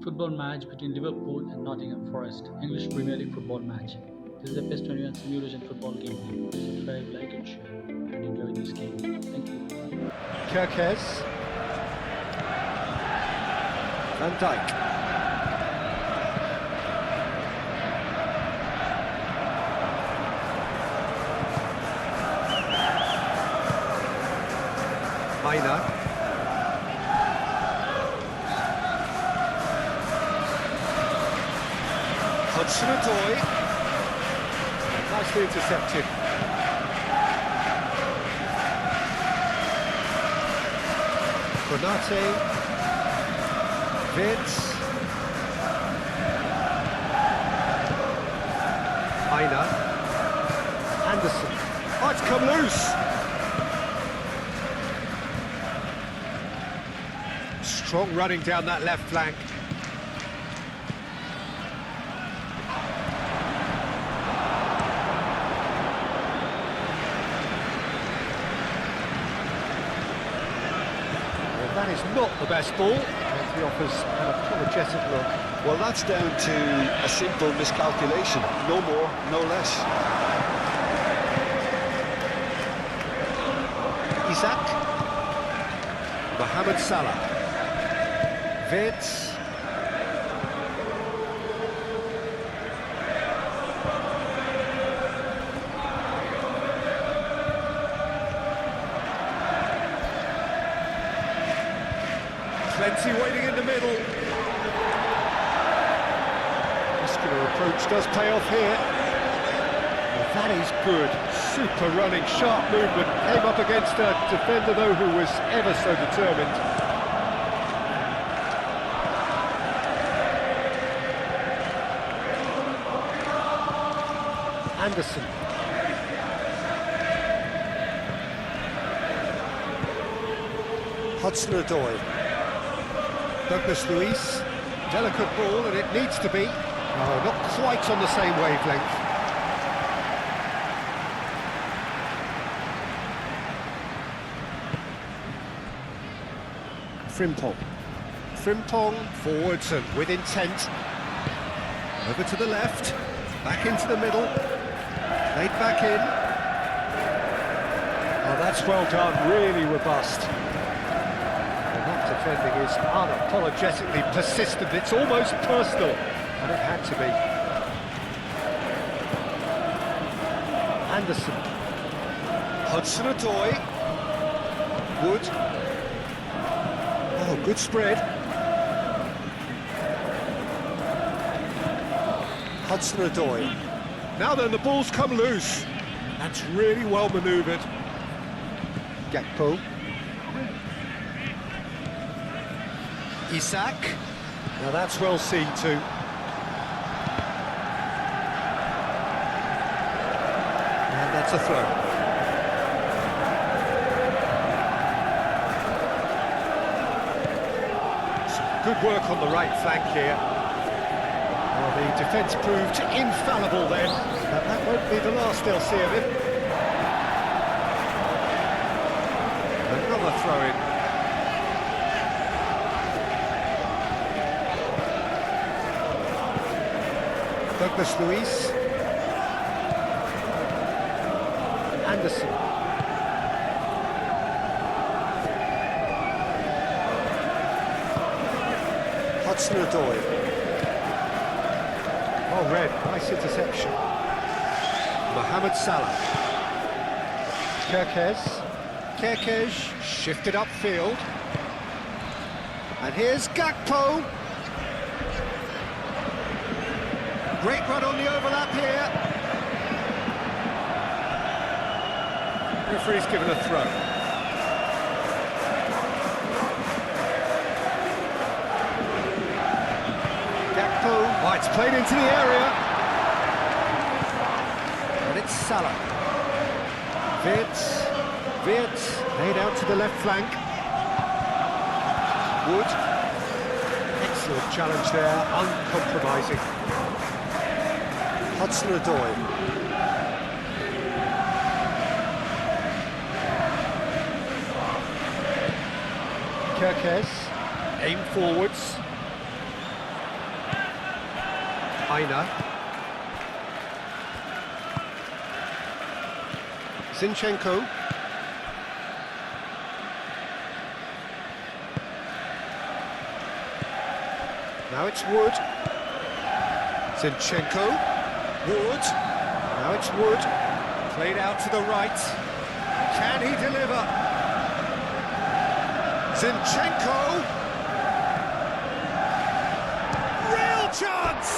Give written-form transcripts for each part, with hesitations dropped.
Football match between Liverpool and Nottingham Forest, English Premier League football match. This is a PES 21 simulation football game. Please subscribe, like and share and enjoy this game. Thank you. Kirkes. Van Dijk. Maina. Hudson-Odoi. Nicely intercepted. Konate. Vince. Maina. Anderson. Oh, it's come loose. Strong running down that left flank. Well, that is not the best ball. And he offers an apologetic look. Well, that's down to a simple miscalculation. No more, no less. Isaac. Mohamed Salah. Vince. Plenty waiting in the middle. Muscular approach does pay off here. Well, that is good. Super running, sharp movement. Came up against a defender, though, who was ever so determined. Anderson. Hudson-Odoi. Douglas Luiz. Delicate ball, and it needs to be. Oh, not quite on the same wavelength. Frimpong forwards and with intent. Over to the left. Back into the middle. Laid back in. Oh, that's well done, really robust. And that defending is unapologetically persistent. It's almost personal, and it had to be. Anderson. Hudson-Odoi. Wood. Oh, good spread. Hudson-Odoi. Now then, the ball's come loose. That's really well manoeuvred. Gakpo. Isaac. Now that's well seen too. And that's a throw. Some good work on the right flank here. Well, the defence proved infallible then, but that won't be the last they'll see of him. Another throw-in. Douglas Luiz. Anderson. Hudson-Odoi. Oh, red, nice interception. Mohamed Salah. Kirkes shifted upfield. And here's Gakpo. Great run on the overlap here. Referee's given a throw. Gakpo, oh, it's played into the area. And it's Salah. Vince, laid out to the left flank. Wood. Excellent challenge there, uncompromising. Hudson-Odoi. Kirkes, aim forwards. Aina. Zinchenko. Now it's Wood. Zinchenko. Wood. Now it's Wood. Played out to the right. Can he deliver? Zinchenko. Real chance!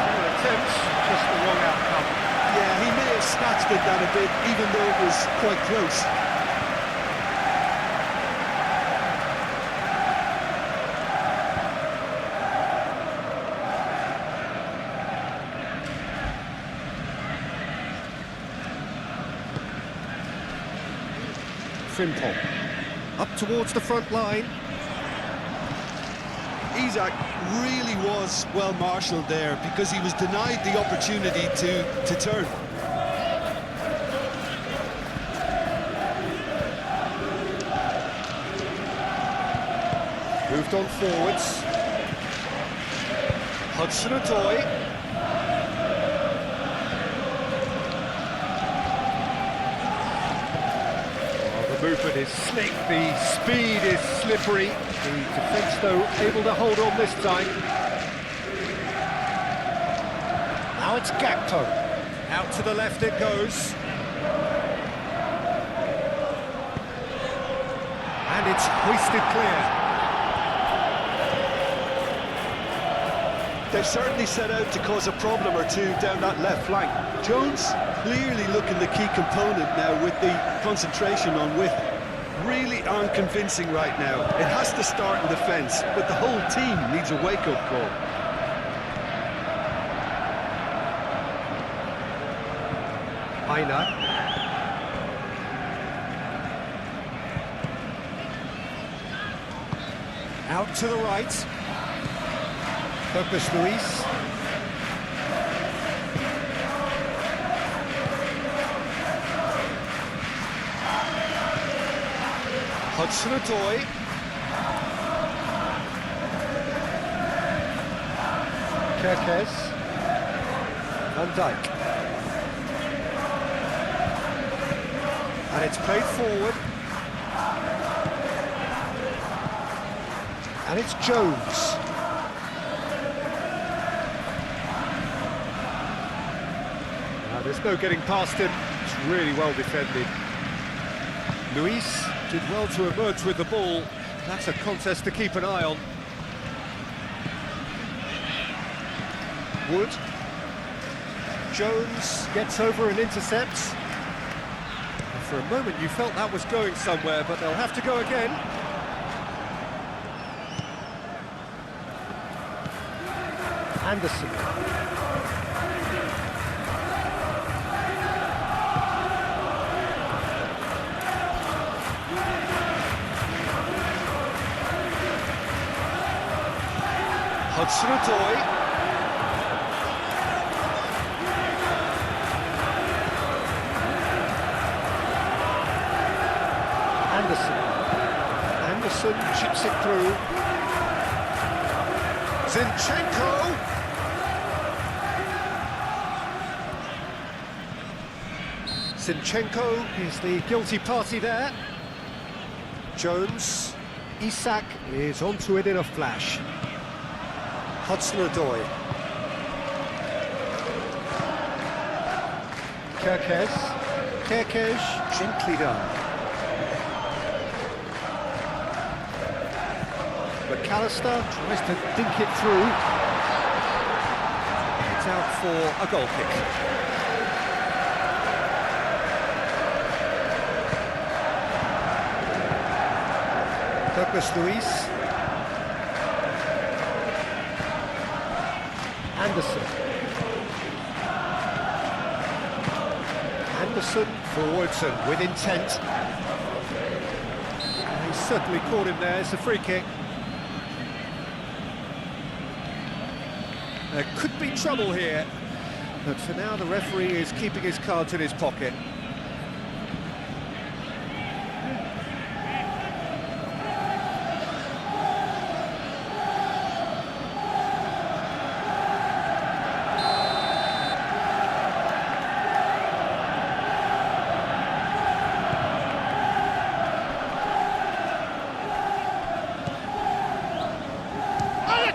Few attempts, just the wrong outcome. Yeah, he may have snatched it that a bit, even though it was quite close. Frimpong. Up towards the front line. Isak really was well marshalled there because he was denied the opportunity to turn. Moved on forwards. Hudson-Odoi. The movement is slick, the speed is slippery. The defence, though, able to hold on this time. Now it's Gakpo. Out to the left it goes. And it's hoisted clear. They've certainly set out to cause a problem or two down that left flank. Jones clearly looking the key component now with the concentration on width. Really aren't convincing right now. It has to start in defence, but the whole team needs a wake-up call. Aina. Out to the right. Focus Luis. Hudson-Odoi. Kerkez. Van Dijk. And it's played forward. And it's Jones. There's no getting past him. It's really well defended. Luis did well to emerge with the ball. That's a contest to keep an eye on. Wood. Jones gets over and intercepts. And for a moment you felt that was going somewhere, but they'll have to go again. Anderson. Hudson-Odoi. Anderson chips it through. Zinchenko. Zinchenko is the guilty party there. Jones. Isak is onto it in a flash. Hudson-Odoi. Kerkez, gently done. McAllister tries to dink it through. It's out for a goal kick. Douglas Luis. Anderson forwards and with intent. He certainly caught him there. It's a free kick. There could be trouble here, but for now the referee is keeping his cards in his pocket.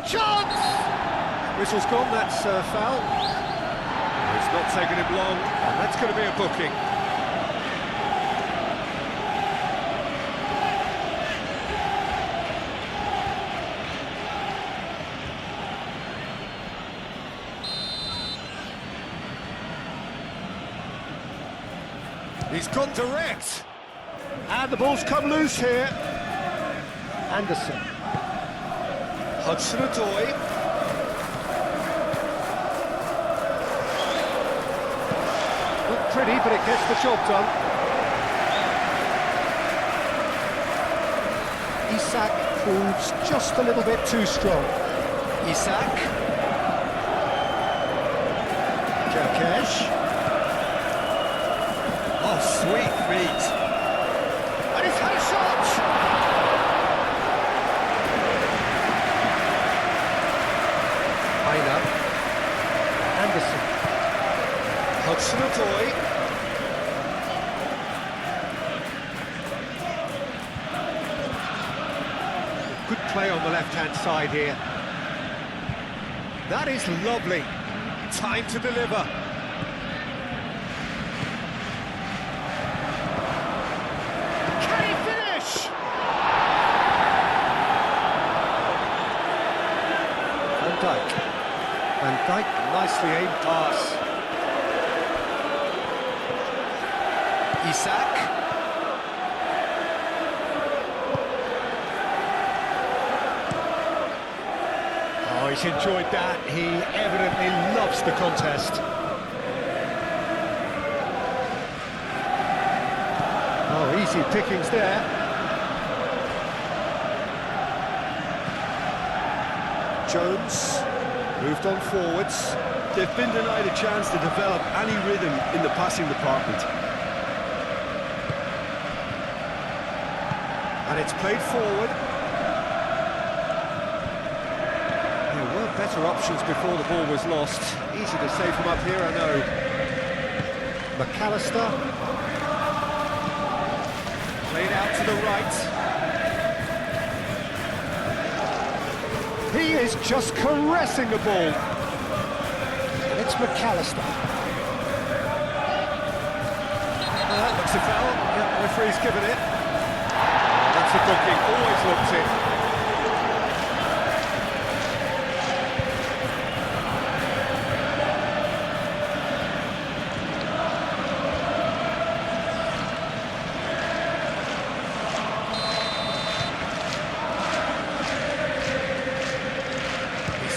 chance! Whistle's gone, that's foul. It's not taken him long, and that's going to be a booking. He's gone direct. And the ball's come loose here. Anderson. Hudson-Odoi. Not pretty, but it gets the job done. Isak proves just a little bit too strong. Isak. Kerkesh. Oh, sweet feet. And he's had a shot! Heiner. Anderson. Hudson-Odoi. Good play on the left-hand side here. That is lovely. Time to deliver. Van Dijk, nicely aimed pass. Isak. Oh, he's enjoyed that. He evidently loves the contest. Oh, easy pickings there. Jones moved on forwards. They've been denied a chance to develop any rhythm in the passing department. And it's played forward. There were better options before the ball was lost. Easy to say from up here, I know. McAllister. Played out to the right. He is just caressing the ball. And it's McAllister. That looks a foul. Yeah, referee's given it. That's a booking, always looks it.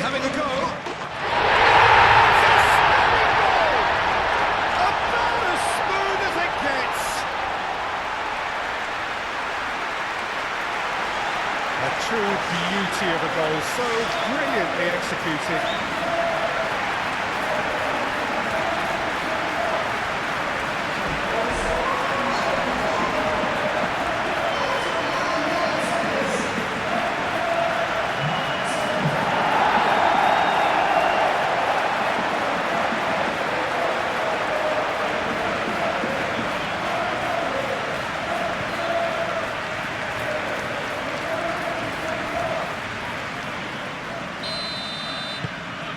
Having a go. About as smooth as it gets. A true beauty of a goal, so brilliantly executed.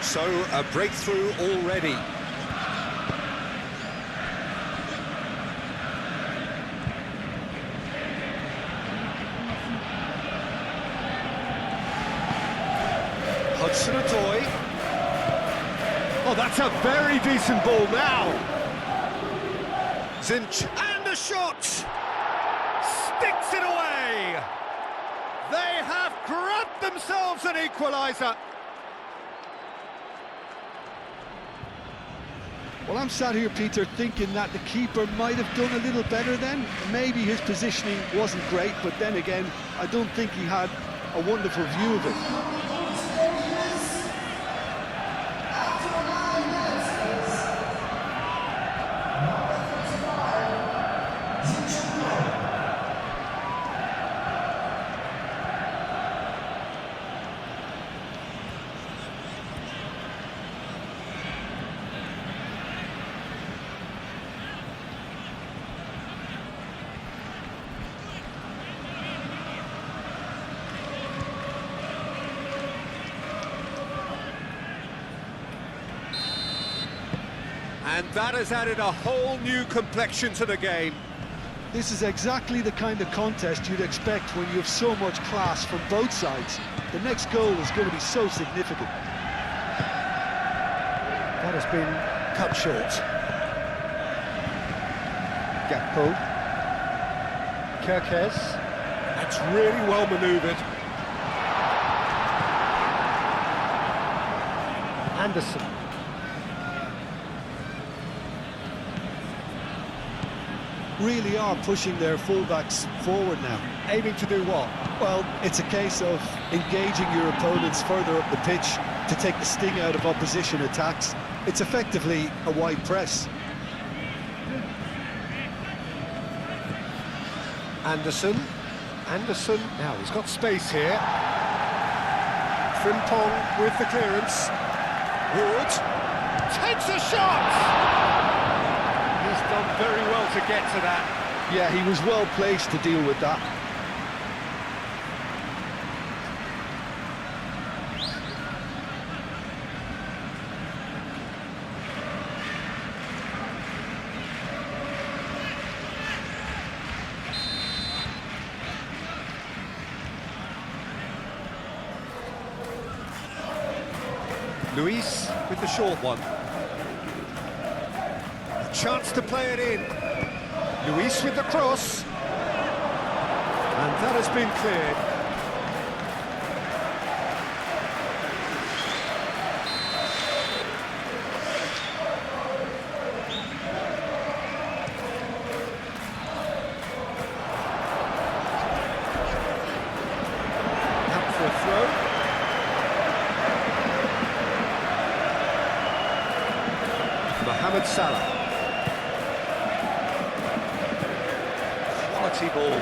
So, a breakthrough already. Hudson-Odoi. Oh, that's a very decent ball now. Zinch. And a shot! Sticks it away! They have grabbed themselves an equaliser. Well, I'm sat here, Peter, thinking that the keeper might have done a little better then. Maybe his positioning wasn't great, but then again, I don't think he had a wonderful view of it. And that has added a whole new complexion to the game. This is exactly the kind of contest you'd expect when you have so much class from both sides. The next goal is going to be so significant. That has been cut short. Gakpo. Kirkes. That's really well manoeuvred. Anderson. Really are pushing their fullbacks forward now. Aiming to do what? Well, it's a case of engaging your opponents further up the pitch to take the sting out of opposition attacks. It's effectively a wide press. Anderson. Anderson. Now he's got space here. Frimpong with the clearance. Wood takes a shot! He's done very well to get to that. Yeah, he was well placed to deal with that. Luis with the short one. A chance to play it in. Luis with the cross. And that has been cleared. Out for a throw. Mohamed Salah. Quality ball.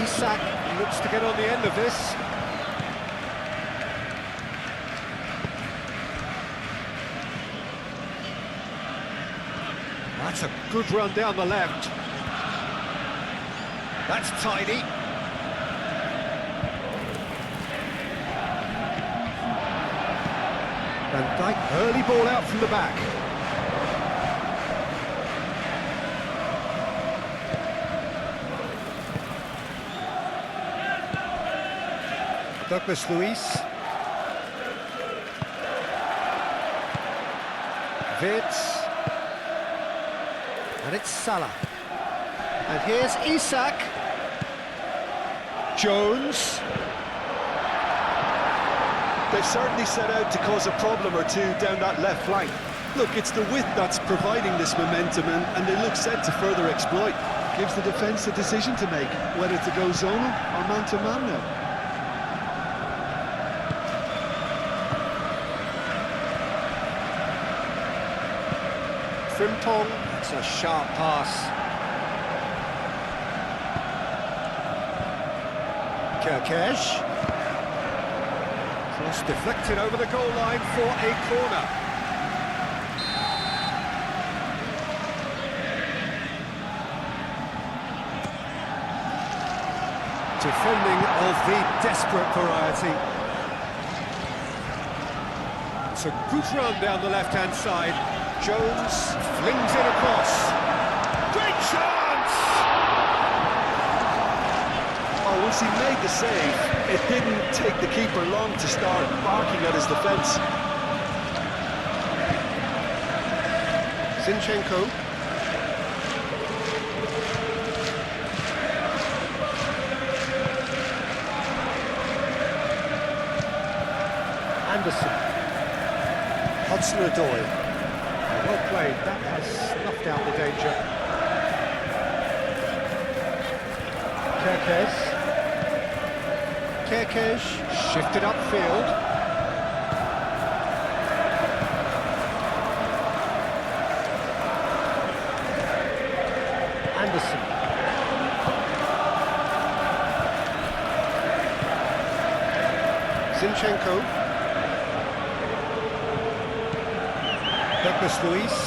Isak looks to get on the end of this. That's a good run down the left. That's tidy. Van Dijk, early ball out from the back. Douglas Luiz. Wirtz. And it's Salah. And here's Isak. Jones. They've certainly set out to cause a problem or two down that left flank. Look, it's the width that's providing this momentum, and they look set to further exploit. Gives the defence a decision to make, whether to go zonal or man-to-man now. Frimpong, that's a sharp pass. Kirkes. Cross deflected over the goal line for a corner. Defending of the desperate variety. It's a good run down the left-hand side. Jones flings it across. Great chance! Oh, once he made the save, it didn't take the keeper long to start barking at his defence. Zinchenko. Anderson. Hudson-Odoi. Well played, that has snuffed out the danger. Kirkes shifted upfield. Anderson. Zinchenko. Douglas Luiz.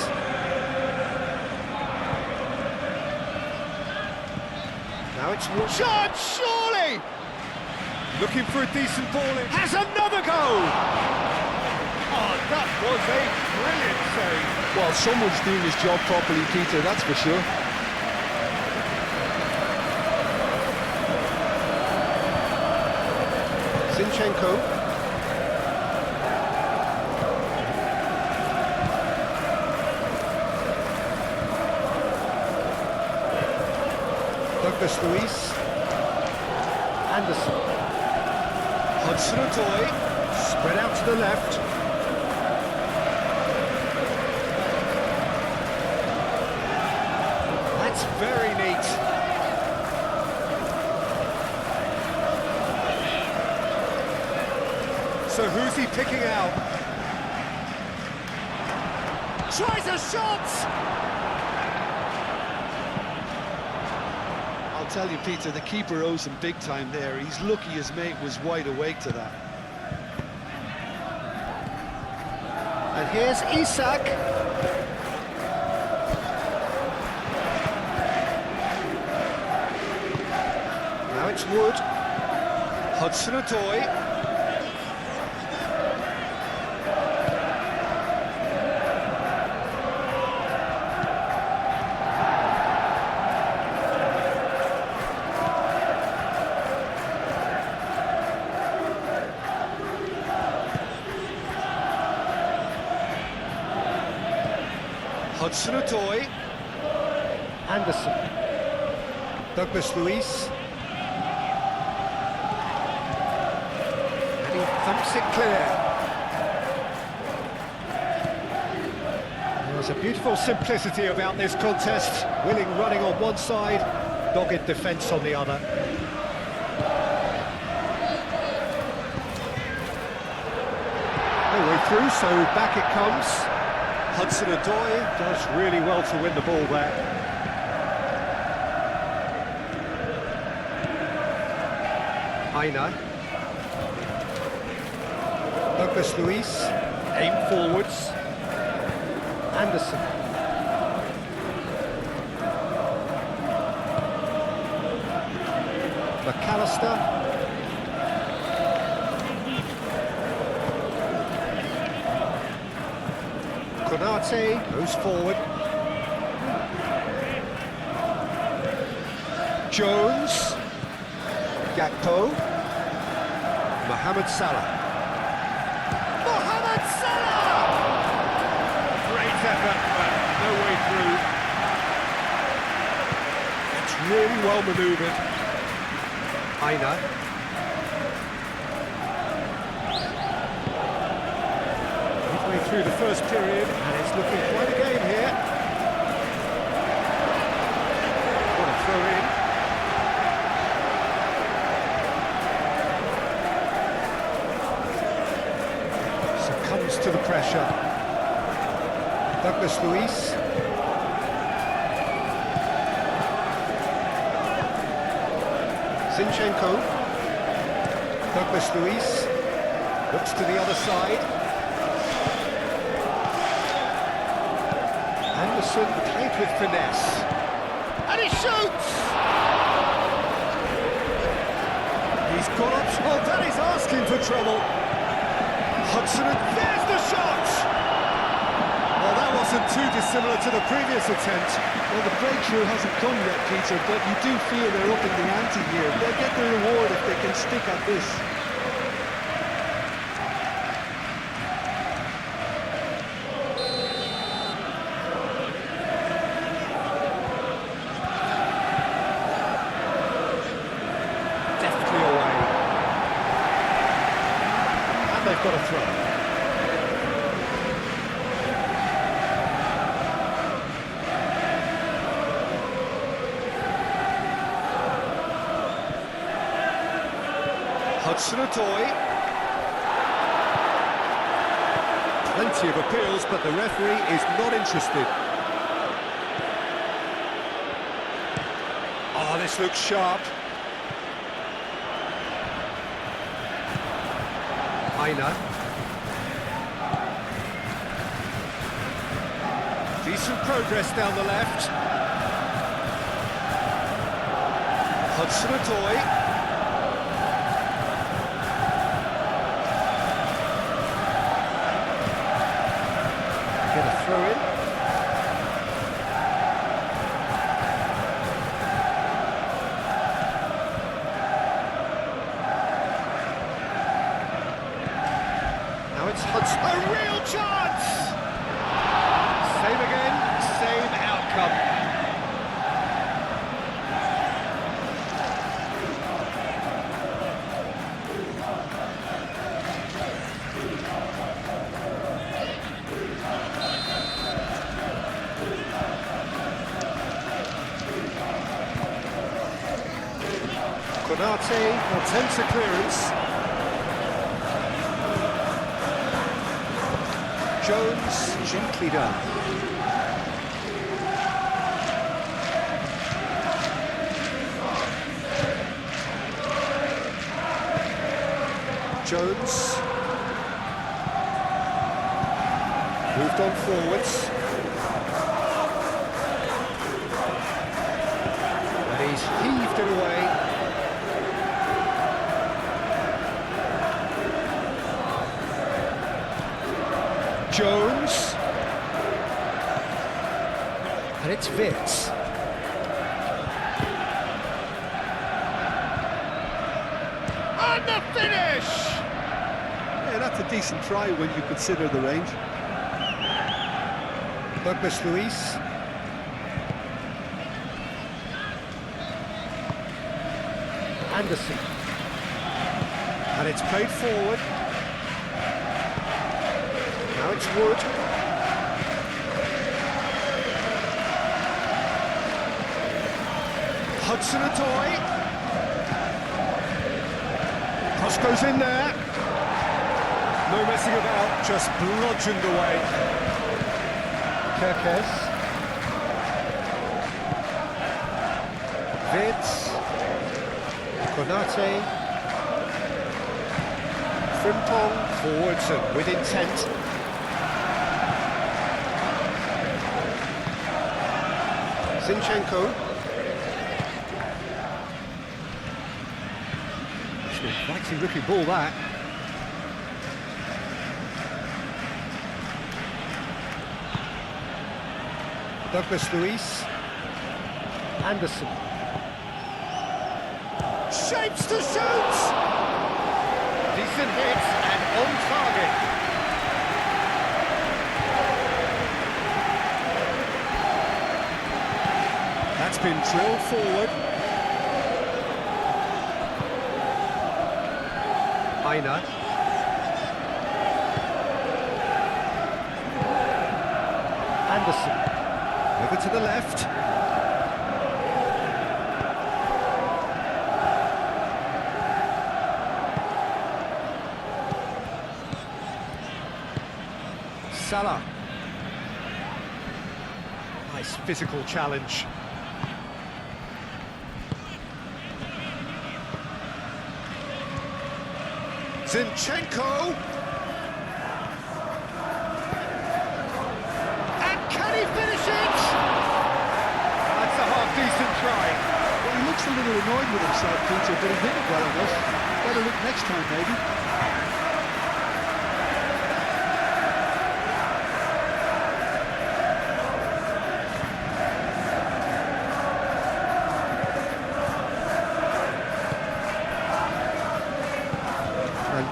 Now it's shot, surely! Looking for a decent ball in. Has another goal! Oh, that was a brilliant save. Well, someone's doing his job properly, Peter, that's for sure. Zinchenko. Douglas Luiz. Anderson. Hudson-Odoi. Spread out to the left. That's very neat. So who's he picking out? Tries a shot! I'll tell you, Peter, the keeper owes him big time there. He's lucky his mate was wide awake to that. And here's Isak. Now it's Wood. Hudson-Odoi. Hudson-Odoi. Anderson. Douglas Luiz. And he thumps it clear. There's a beautiful simplicity about this contest. Willing running on one side, dogged defence on the other. No way through, so back it comes. Hudson-Odoi does really well to win the ball there. Aina. Douglas Luiz. Aim forwards. Anderson. McAllister. Konate goes forward. Jones. Gakpo. Mohamed Salah. Mohamed Salah! Great effort, but no way through. It's really well manoeuvred. Aina. Midway through the first period, and it's looking quite a game here. What a throw in. Succumbs to the pressure. Douglas Luiz. Zinchenko. Douglas Luiz. Looks to the other side. Anderson played with finesse. And he shoots! He's got up. Oh, that is asking for trouble. Hudson, and there's the shot! Well, that wasn't too dissimilar to the previous attempt. Well, the breakthrough hasn't come yet, Peter, but you do feel they're up in the ante here. They'll get the reward if they can stick at this. Deftly away. And they've got a throw. Hudson-Odoi. Plenty of appeals, but the referee is not interested. Oh, this looks sharp. Aina. Decent progress down the left. Hudson-Odoi. Get a throw in. Now it's Hudson. A real chance! Same again, same outcome. Konami attempts a clearance. Jones gently down. Jones moved on forwards. And he's heaved it away. Jones, and it's Vitz. And the finish! Yeah, that's a decent try when you consider the range. Douglas Luiz. Anderson. And it's played forward. Now it's Wood. Hudson-Odoi. Cross goes in there. No messing about, just bludgeoned away. Kerkez. Vitz. Konate. Frimpong forwards and with intent. Zinchenko. It's an inviting looking ball, that. Douglas Luiz. Anderson. Shapes to shoot! Decent hit and on target. That's been drilled forward. Aina. Anderson. Over to the left. Salah. Nice physical challenge. Zinchenko! And can he finish it? That's a half-decent try. Well, he looks a little annoyed with himself, Peter, but he hit it well enough. Better look next time, maybe.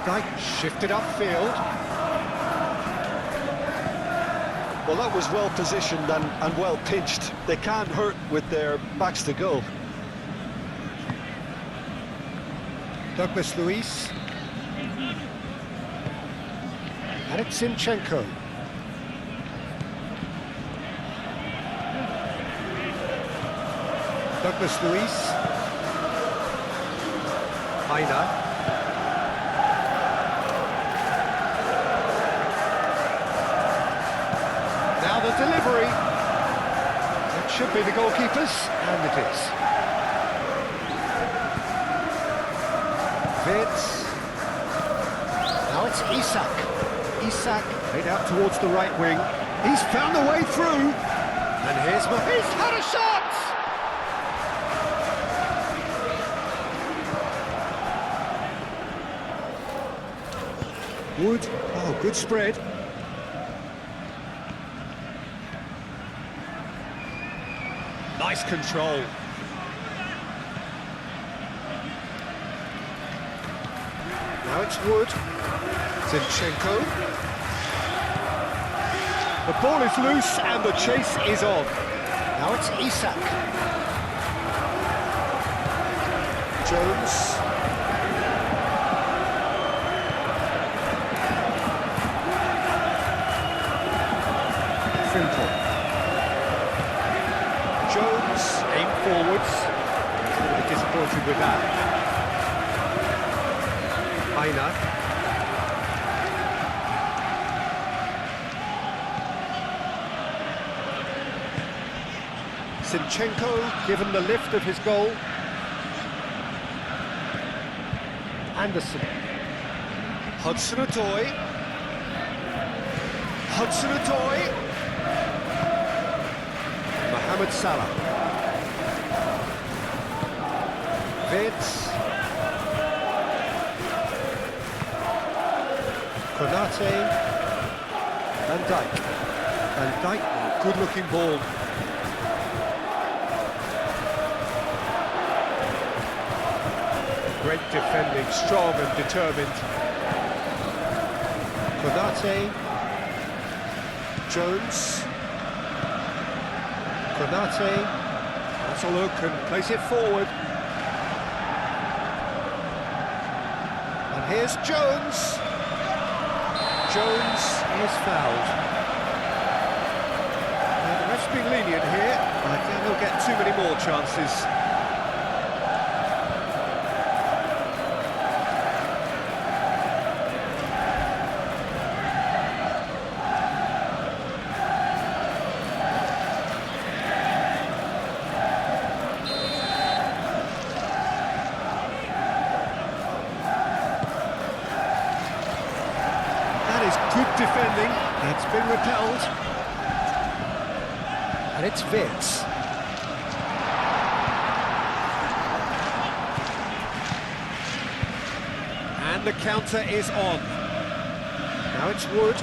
Dyke shifted upfield. Well, that was well positioned and well pinched. They can't hurt with their backs to goal. Douglas Luiz. And it's Zinchenko. Douglas Luiz. Aina. Now the delivery. That should be the goalkeeper's, and it is. Vitz. Now it's Isak. Isak played out towards the right wing. He's found a way through. And here's he's had a shot! Wood. Oh, good spread. Nice control. Now it's Wood. Zinchenko. The ball is loose and the chase is on. Now it's Isak. Jones. Simple. Jones, aim forwards. A bit disappointed with that. Aina. Zinchenko given the lift of his goal. Anderson. Hudson-Odoi. Hudson-Odoi. Mohamed Salah. Vitz. Konate. Van Dijk. Van Dijk, good-looking ball. Great defending, strong and determined. Konate. Jones. Konate. That's a look and place it forward. And here's Jones. Jones is fouled. Now the ref's been lenient here. I think he'll get too many more chances. Good defending, it's been repelled. And it's Vitz. And the counter is on. Now it's Wood.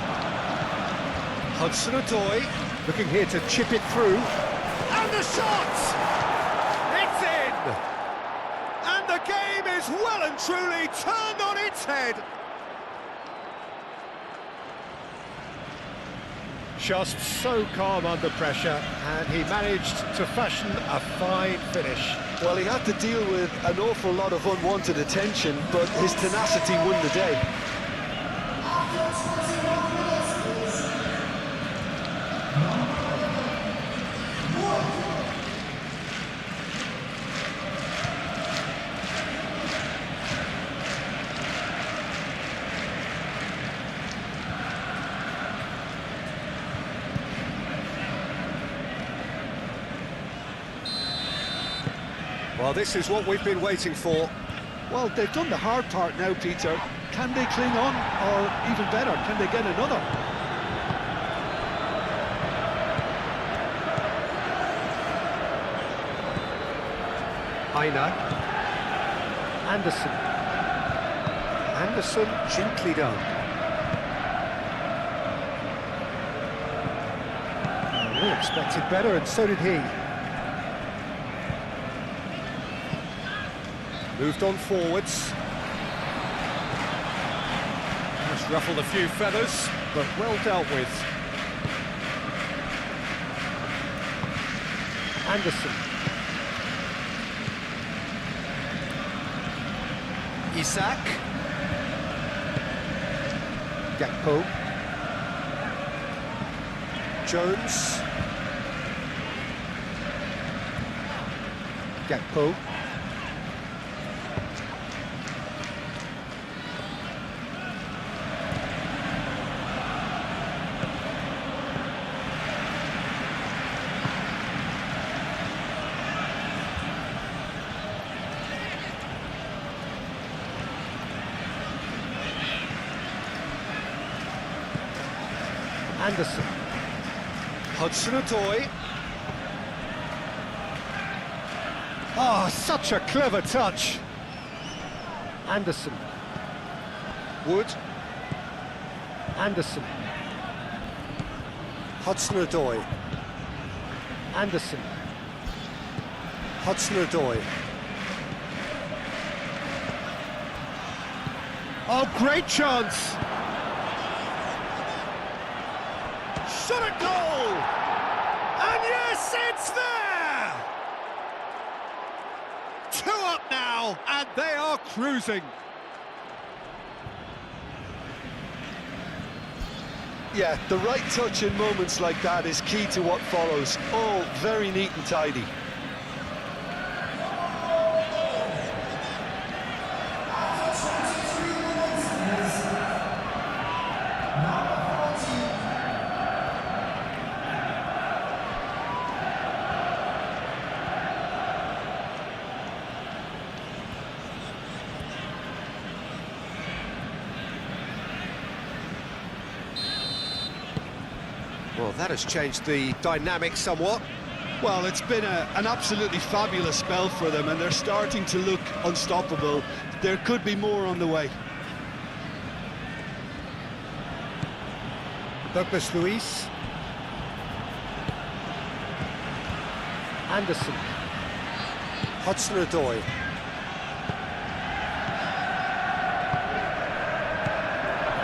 Hudson-Odoi, looking here to chip it through. And the shot! It's in! And the game is well and truly turned on its head. Just so calm under pressure, and he managed to fashion a fine finish. Well, he had to deal with an awful lot of unwanted attention, but his tenacity won the day. Well, this is what we've been waiting for. Well, they've done the hard part now, Peter. Can they cling on, or even better, can they get another? Aina. Anderson. Anderson, gently done. We expected better, and so did he. Moved on forwards. Just ruffled a few feathers, but well dealt with. Anderson. Isak. Gakpo. Jones. Gakpo. Anderson. Hudson-Odoi. Oh, such a clever touch. Anderson. Wood. Anderson. Hudson-Odoi. Anderson. Hudson-Odoi. Oh, great chance! Shot at goal! And yes, it's there! 2 up now, and they are cruising. Yeah, the right touch in moments like that is key to what follows. All very neat and tidy. Well, that has changed the dynamic somewhat. Well, it's been an absolutely fabulous spell for them, and they're starting to look unstoppable. There could be more on the way. Douglas Luiz. Anderson. Hudson-Odoi.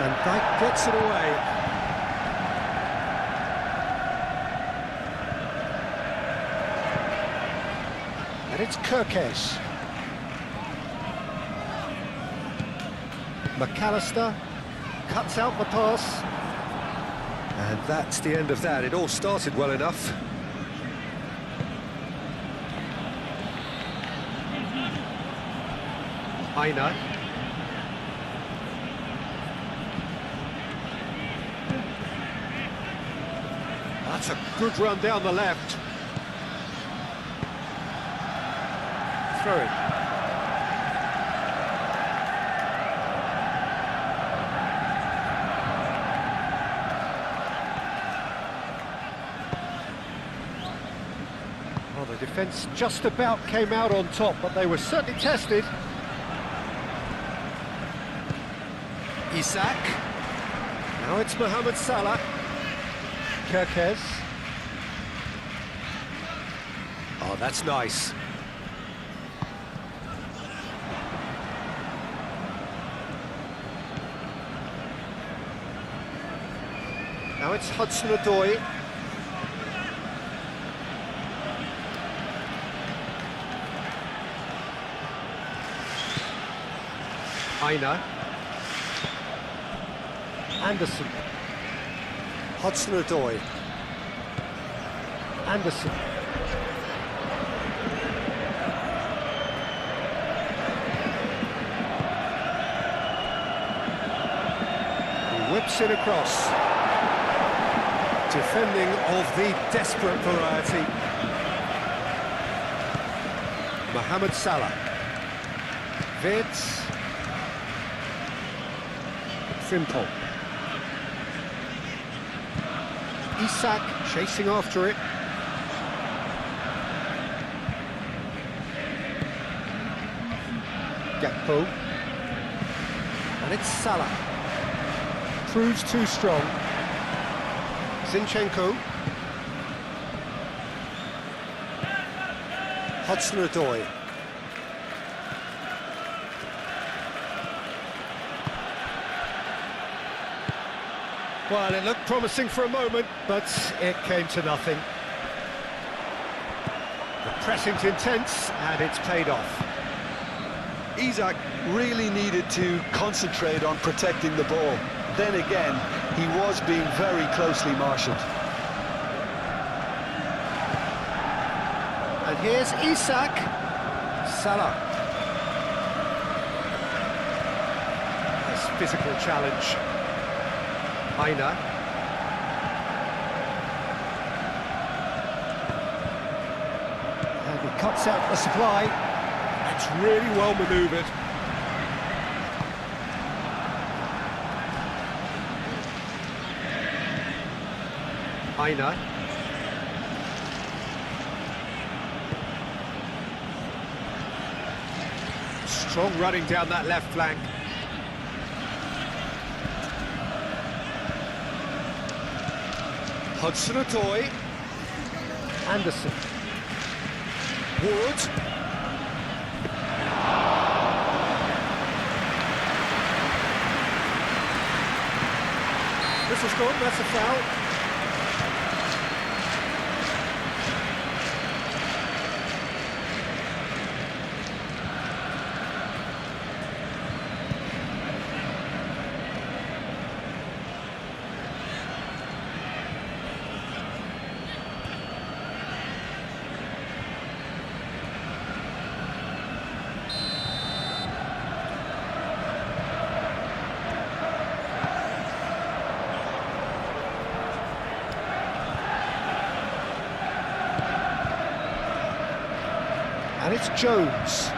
And Dijk gets it away. And it's Kirkes. McAllister cuts out the pass. And that's the end of that. It all started well enough. Aina. That's a good run down the left. Throw it. Well, the defence just about came out on top, but they were certainly tested. Isak. Now it's Mohamed Salah. Kirkes. Oh, that's nice. Now it's Hudson-Odoi. Aina. Anderson. Hudson-Odoi. Anderson. He whips it across. Defending of the desperate variety. Mohamed Salah. Wirtz. Frimpong. Isak chasing after it. Gakpo. And it's Salah. Proves too strong. Zinchenko. Hudson-Odoi. Well, it looked promising for a moment, but it came to nothing. The pressing's intense, and it's paid off. Isak really needed to concentrate on protecting the ball. Then again, he was being very closely marshalled. And here's Isak. Salah. Nice physical challenge. Aina. And he cuts out the supply. It's really well manoeuvred. Aina. Strong running down that left flank. Hudson-Odoi. Anderson. Wood. This is good, that's a foul. And it's Jones.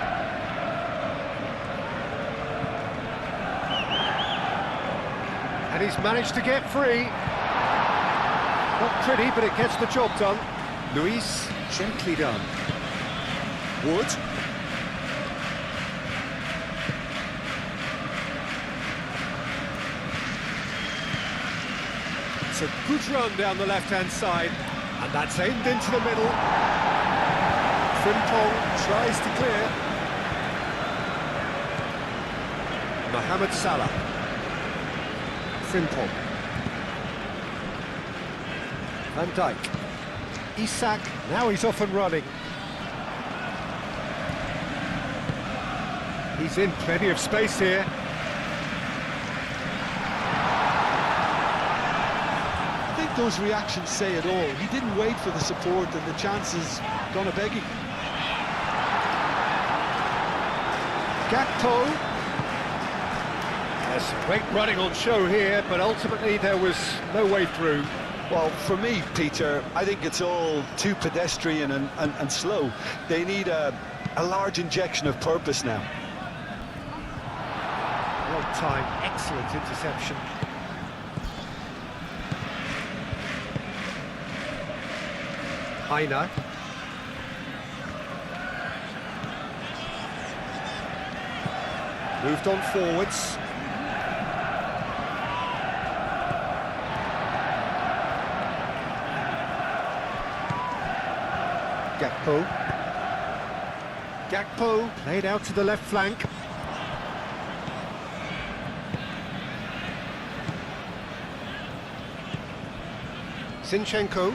And he's managed to get free. Not pretty, but it gets the job done. Luis, gently done. Wood. It's a good run down the left-hand side, and that's aimed into the middle. Frimpong tries to clear. Mohamed Salah. Frimpong. Van Dijk. Isak, now he's off and running. He's in plenty of space here. I think those reactions say it all. He didn't wait for the support and the chances gone a-begging. Gakpo. There's some great running on show here, but ultimately there was no way through. Well, for me, Peter, I think it's all too pedestrian and slow. They need a large injection of purpose now. Well timed, excellent interception. Aina. Moved on forwards. Gakpo played out to the left flank. Zinchenko.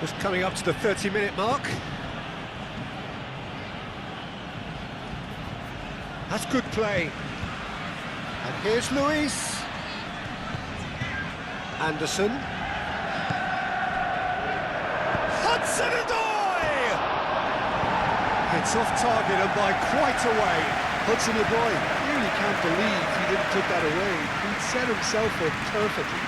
Just coming up to the 30-minute mark. That's good play. And here's Luis. Anderson. Hudson-Odoi! It's off target and by quite a way. Hudson-Odoi really can't believe he didn't put that away. He'd set himself up perfectly.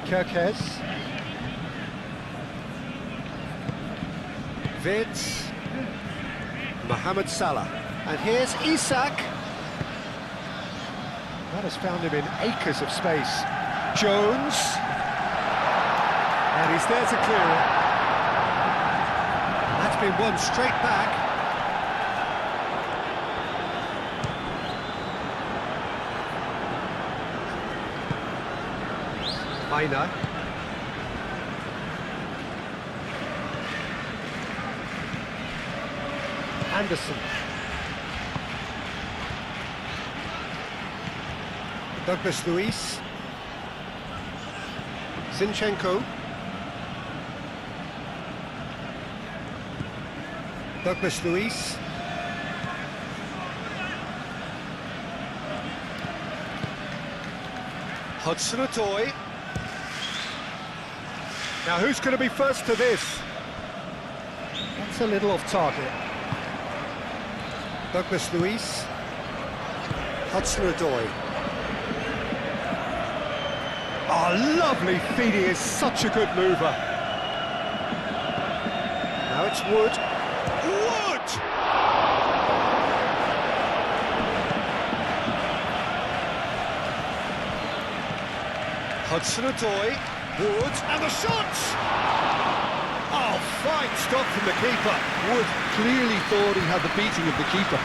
Kirkes. Vids. Mohamed Salah. And here's Isak. That has found him in acres of space. Jones. And he's there to clear it. And that's been won straight back. Aina. Anderson. Douglas Luis. Zinchenko. Douglas Luis. Hudson-Odoi. Now who's going to be first to this? That's a little off target. Douglas Luis. Hudson-Odoi. Oh, lovely feed, he is such a good mover. Now it's Wood. Wood! Hudson-Odoi. Wood, and the shot! Oh, fine stop from the keeper. Wood clearly thought he had the beating of the keeper.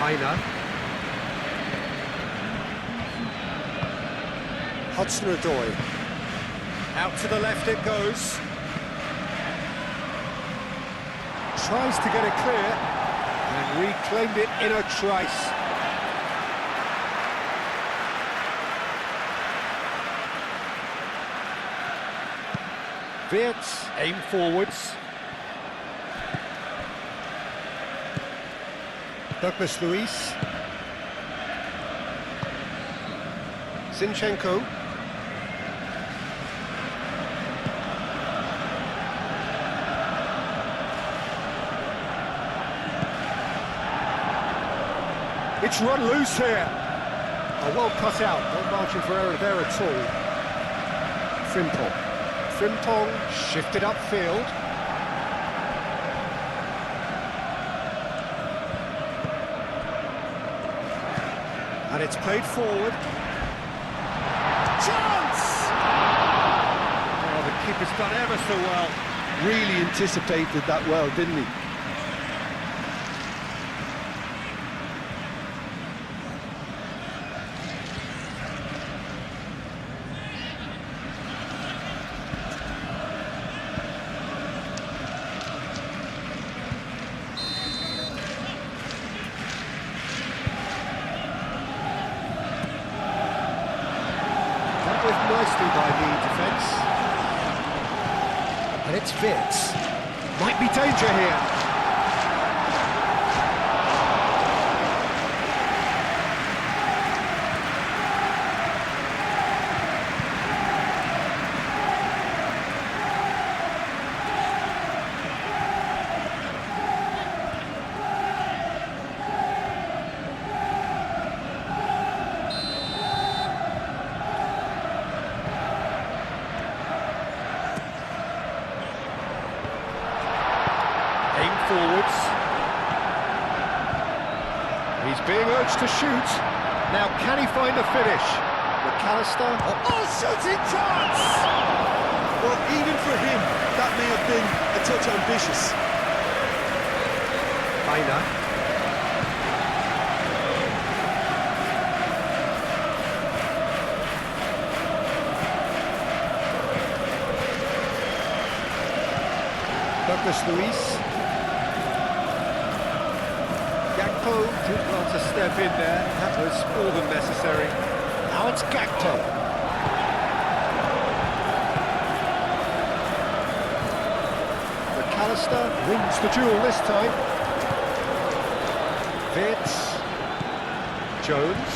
Aina. Hudson-Odoi. Out to the left it goes. Tries to get it clear, and reclaimed it in a trice. Wirtz, aim forwards. Douglas Luis. Zinchenko. It's run loose here. Oh, well cut out, no margin for error there at all. Frimpong shifted upfield. And it's played forward. Chance! Oh, the keeper's done ever so well. Really anticipated that well, didn't he? Nicely by the defence. And it's Vitz. Might be danger here. Forwards. He's being urged to shoot. Now can he find a finish? McAllister. Oh, shooting chance! Well, even for him, that may have been a touch ambitious. Baina. Douglas Luiz. Gakpo did well to step in there, that was more than necessary. Now it's Gakpo. McAllister wins the duel this time. Vitz. Jones.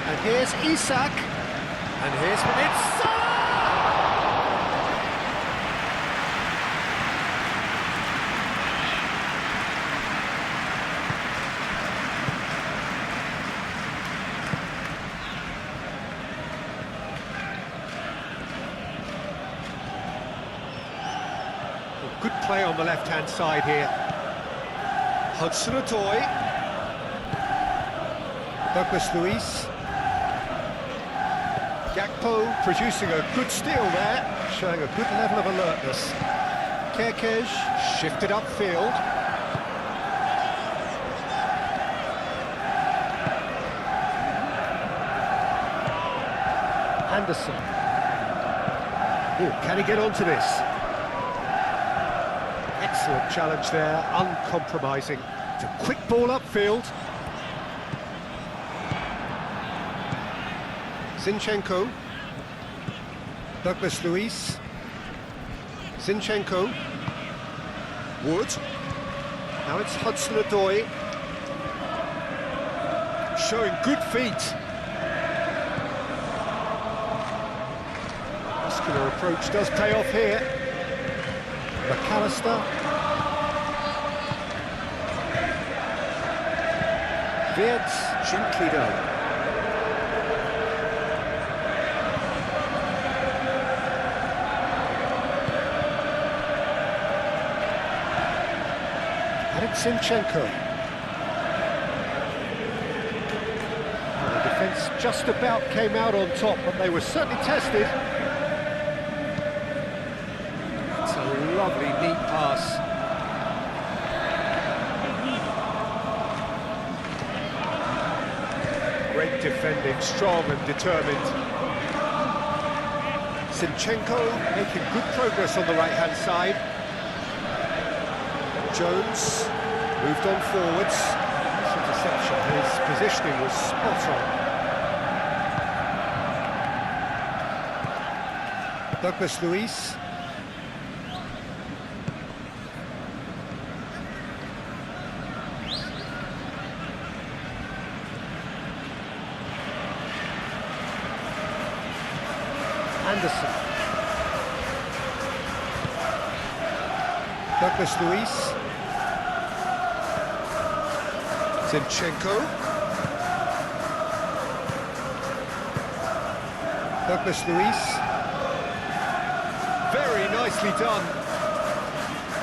And here's Isak. And here's it's good play on the left-hand side here. Hudson-Odoi. Douglas Luiz. Gakpo producing a good steal there, showing a good level of alertness. Kerkez shifted upfield. Anderson. Oh, can he get onto this? Excellent challenge there, uncompromising. It's a quick ball upfield. Zinchenko. Douglas Luiz. Zinchenko. Wood. Now it's Hudson-Odoi. Showing good feet. Muscular approach does pay off here. McAllister. Vitz. Gently done. And it's Zinchenko. Well, the defence just about came out on top, but they were certainly tested. It's a lovely, neat pass. Great defending, strong and determined. Zinchenko making good progress on the right-hand side. Jones moved on forwards. That's interception. His positioning was spot on. Douglas Luiz. Anderson. Douglas Luiz. Zinchenko. Douglas Luiz. Very nicely done.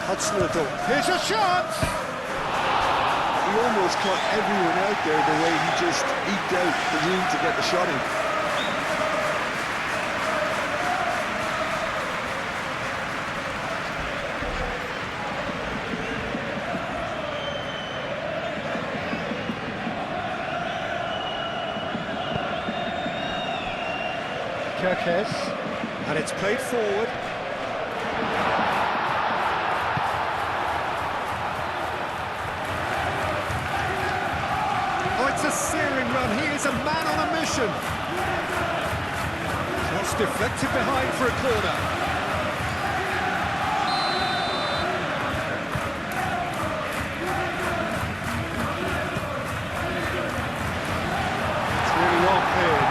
Hudson-Odoi. Here's a shot! He almost caught everyone out there the way he just eked out the room to get the shot in. Kirkes, and it's played forward. Oh, it's a searing run. He is a man on a mission. Shots deflected behind for a corner. It's really well cleared.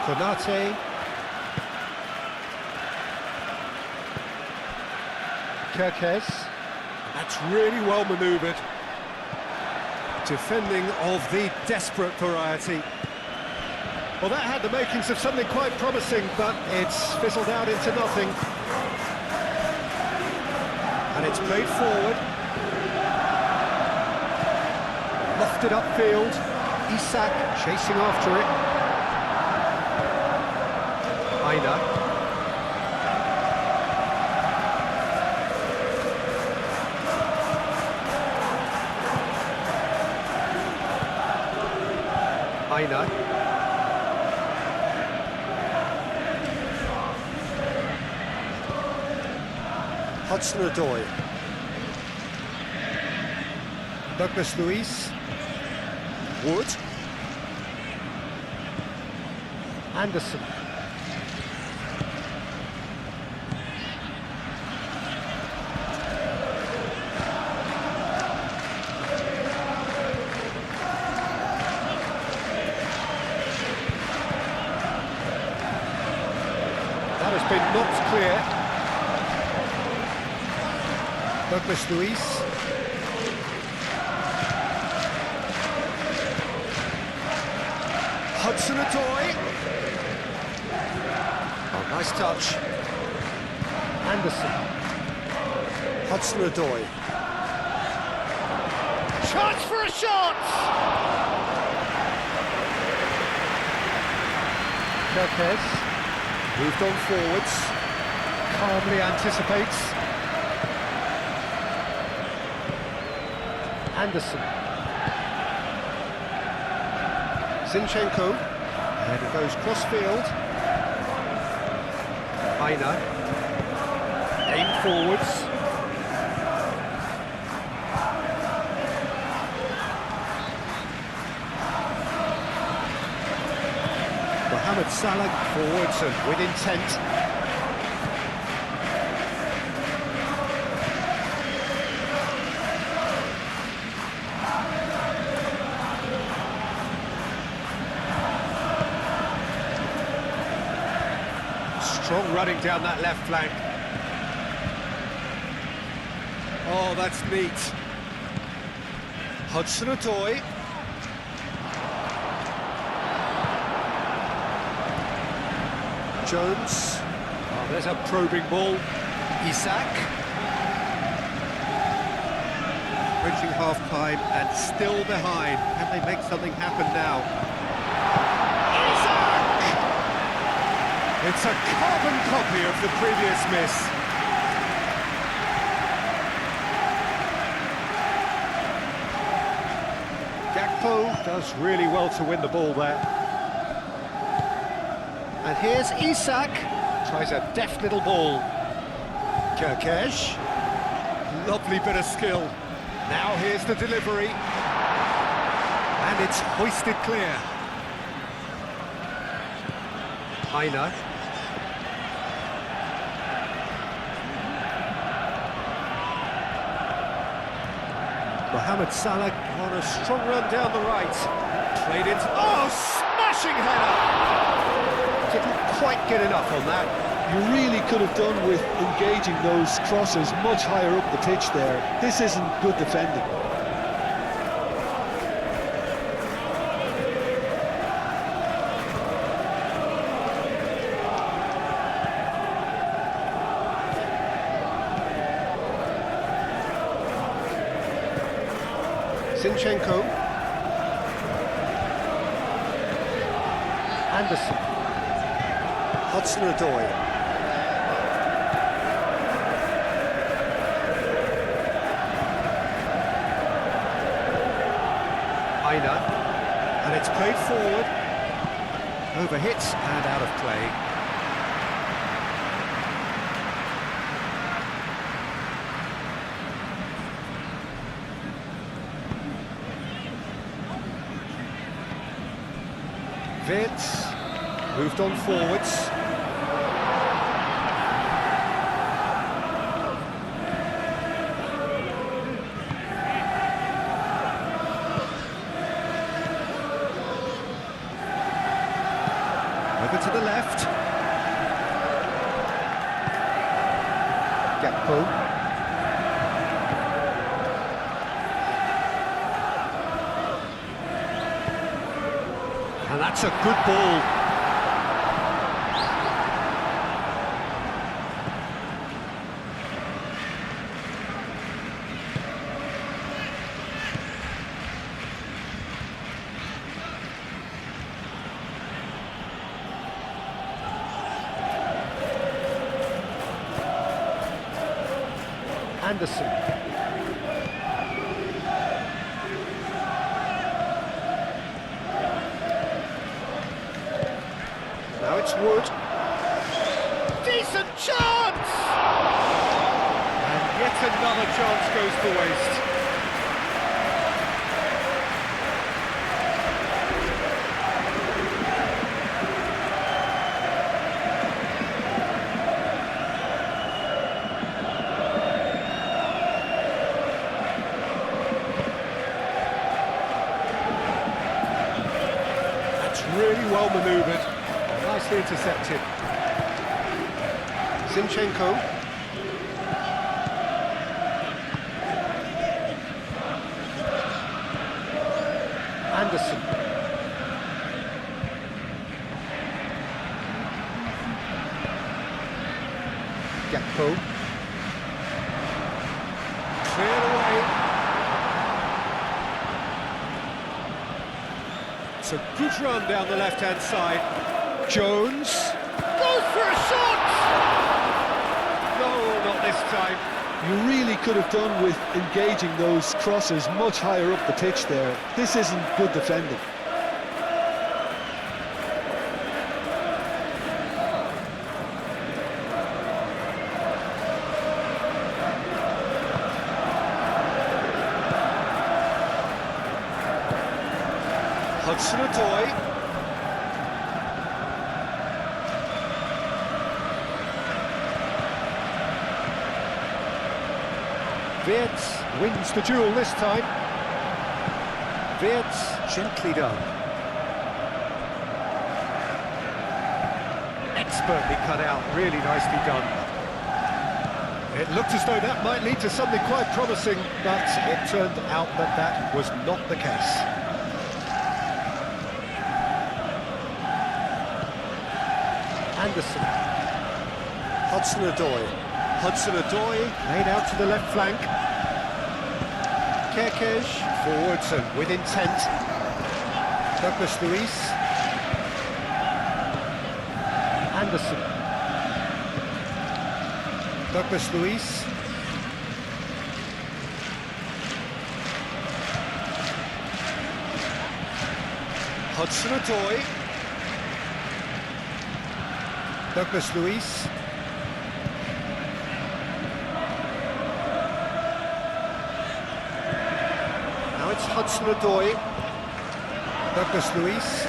Konate. Kirkes. That's really well manoeuvred. Defending of the desperate variety. Well, that had the makings of something quite promising, but it's fizzled out into nothing. And it's played forward. Lofted upfield. Isak chasing after it. Aina. Aina. Hudson-Odoi. Douglas Luiz. Wood. Anderson. That has been knocked clear. Douglas Luiz. Hudson-Odoi. Oh, nice touch. Anderson. Hudson-Odoi. Chance for a shot! Kirkes. Moved on forwards. Calmly anticipates. Anderson. Zinchenko. And it goes cross-field. Aina. Aim forwards. Mohamed Salah forwards and with intent. Strong running down that left flank. Oh, that's neat. Hudson-Odoi. Jones. Oh, there's a probing ball. Isak. Reaching half-time and still behind. Can they make something happen now? Isak! It's a carbon copy of the previous miss. Gakpo does really well to win the ball there. And here's Isak, tries a deft little ball. Kirkes, lovely bit of skill. Now here's the delivery. And it's hoisted clear. Aina. Mohamed Salah on a strong run down the right. Played into... Oh, smashing header! Didn't quite get enough on that. You really could have done with engaging those crosses much higher up the pitch there. This isn't good defending. Zinchenko. Anderson. Hudson-Odoi. Aina. And it's played forward. Over hits and out of play. Wirtz moved on forwards. Over to the left. Gakpo. And that's a good ball. Anderson. Now it's Wood. Decent chance! And yet another chance goes to waste. That's really well manoeuvred. Nicely intercepted. Zinchenko. Anderson. Gakpo. Cleared away. It's a good run down the left-hand side. Jones goes for a shot! No, not this time. You really could have done with engaging those crosses much higher up the pitch there. This isn't good defending. Hudson-Odoi. Wirtz wins the duel this time. Wirtz gently done. Expertly cut out, really nicely done. It looked as though that might lead to something quite promising, but it turned out that that was not the case. Anderson. Hudson-Odoi. Hudson-Odoi laid out to the left flank. Kerkesh forwards and with intent. Douglas Luiz. Anderson. Douglas Luiz. Hudson-Odoi. Douglas Luiz. Now it's Hudson-Odoi. Douglas Luiz.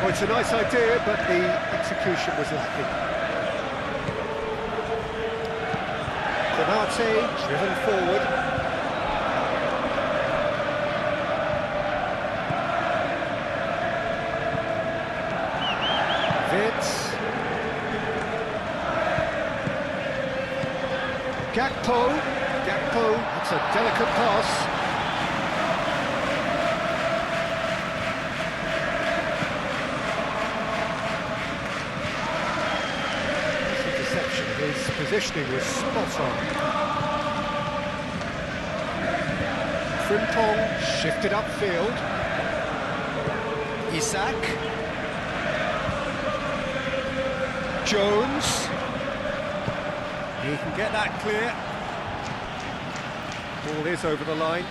Oh, it's a nice idea, but the execution was lacking. Konami driven forward. Vitz. Gakpo, that's a delicate pass. His positioning was spot on. Frimpong shifted upfield. Isak. Jones. He can get that clear. Ball is over the line.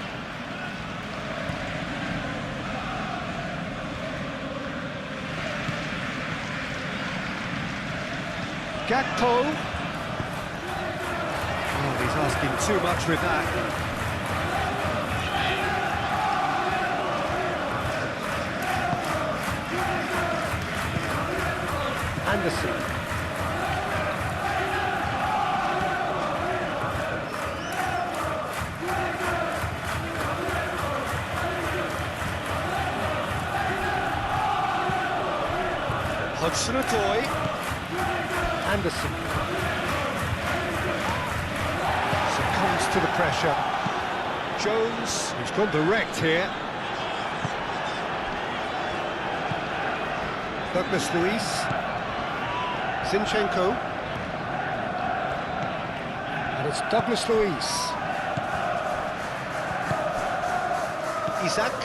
Gakpo. Oh, he's asking too much with that. Anderson. Hudson-Odoi. Anderson. Succumbs to the pressure. Jones, who's gone direct here. Douglas Luiz. Zinchenko. And it's Douglas Luiz. Isak.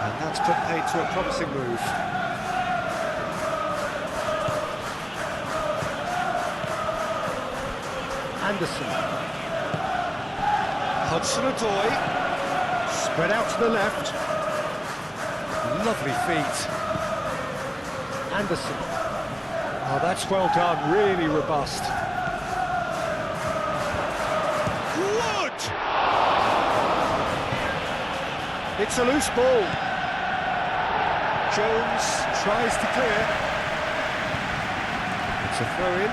And that's put paid to a promising move. Anderson. Hudson-Odoi. Spread out to the left. Lovely feet. Anderson. Oh, that's well done, really robust. Wood! It's a loose ball. Jones tries to clear. It's a throw-in.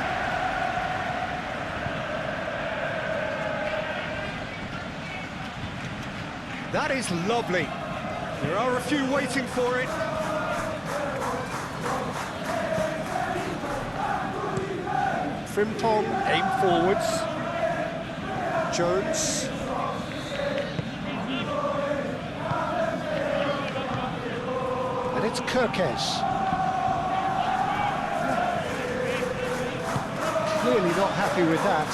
That is lovely. There are a few waiting for it. Frimpong, aim forwards. Jones. And it's Kirkes. Clearly not happy with that.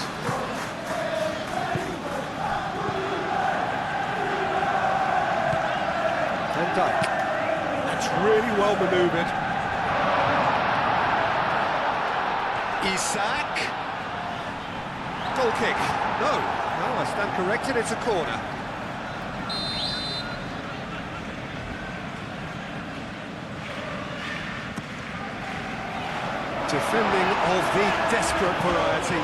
Van Dijk. That's really well manoeuvred. Isak. Goal kick. No, I stand corrected, it's a corner. Defending of the desperate variety.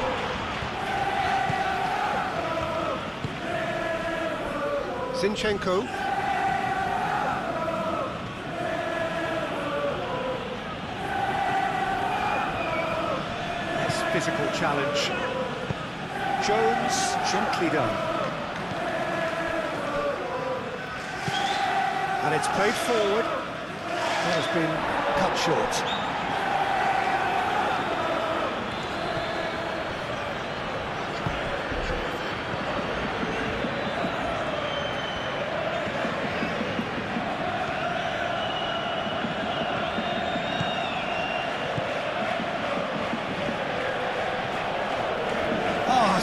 Zinchenko. Physical challenge. Jones, gently done. And it's played forward. That has been cut short.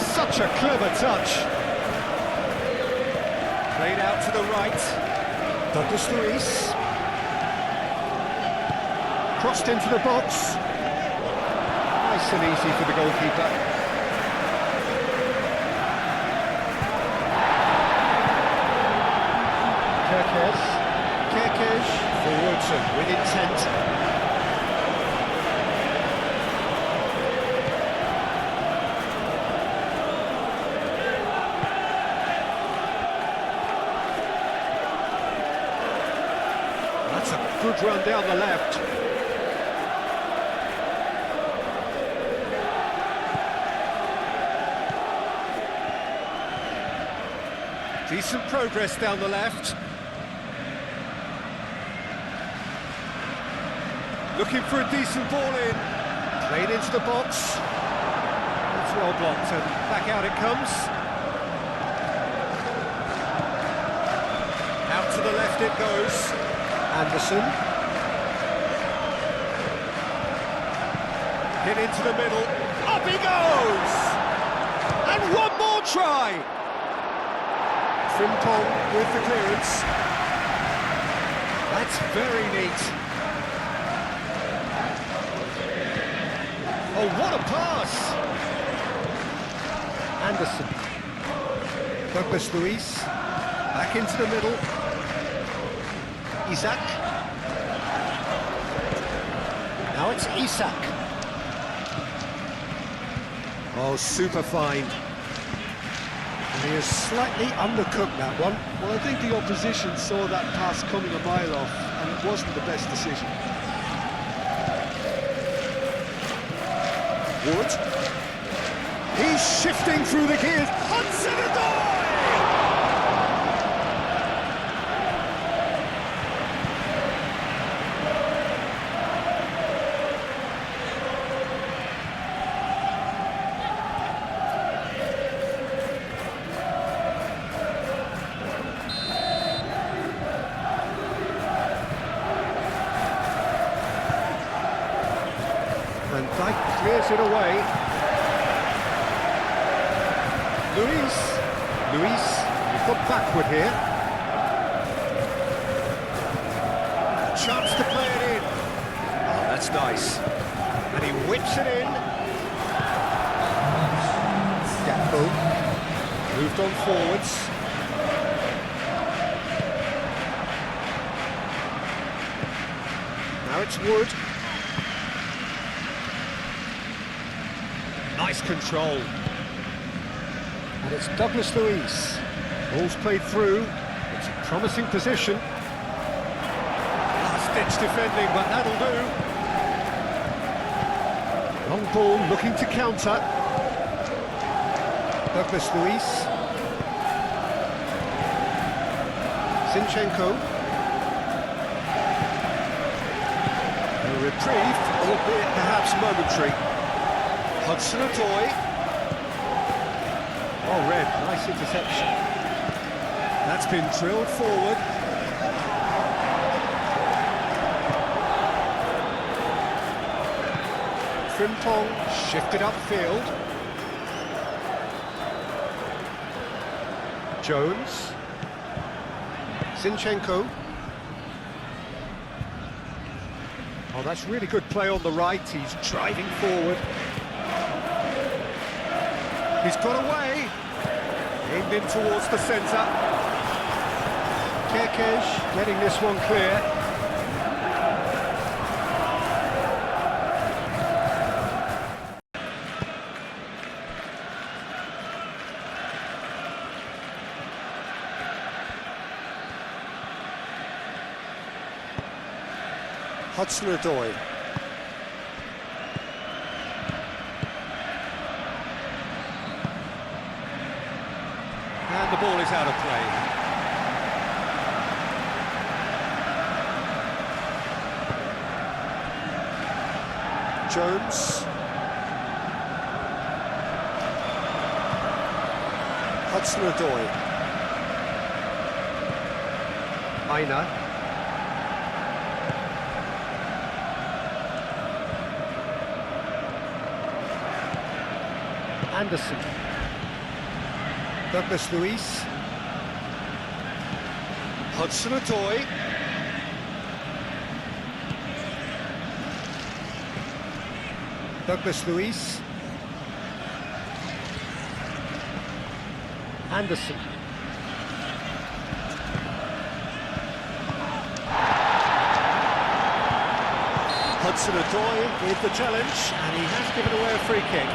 Such a clever touch. Played out to the right. Douglas Luiz. Crossed into the box. Nice and easy for the goalkeeper. Kirkes forwards and with intent. Good run down the left. Decent progress down the left. Looking for a decent ball in. Played into the box. It's well blocked and back out it comes. Out to the left it goes. Anderson. Hit into the middle. Up he goes! And one more try! Frimpong with the clearance. That's very neat. Oh, what a pass! Anderson. Douglas Luiz. Back into the middle. Isak. Now it's Isak. Oh, super fine. And he is slightly undercooked that one. Well, I think the opposition saw that pass coming a mile off, and it wasn't the best decision. Wood. He's shifting through the gears. Hudson-Odoi! And Dyke clears it away. Luiz, he's got backward here. Chance to play it in. Oh, that's nice. And he whips it in. Gakpo moved on forwards. Now it's Wood. Nice control. And it's Douglas Luiz. Ball's played through. It's a promising position. Last-ditch defending, but that'll do. Long ball looking to counter. Douglas Luiz. Zinchenko. A reprieve, albeit perhaps momentary. Hudson-Odoi. Oh, red, nice interception. That's been drilled forward. Frimpong shifted upfield. Jones. Zinchenko. Oh, that's really good play on the right. He's driving forward. He's got away. Aimed in towards the centre. Kerkez getting this one clear. Hudson-Odoi. And the ball is out of play. Jones. Hudson-Odoi. Aina. Anderson. Douglas Luiz. Hudson-Odoi. Douglas Luiz. Anderson. Hudson-Odoi with the challenge, and he has given away a free kick.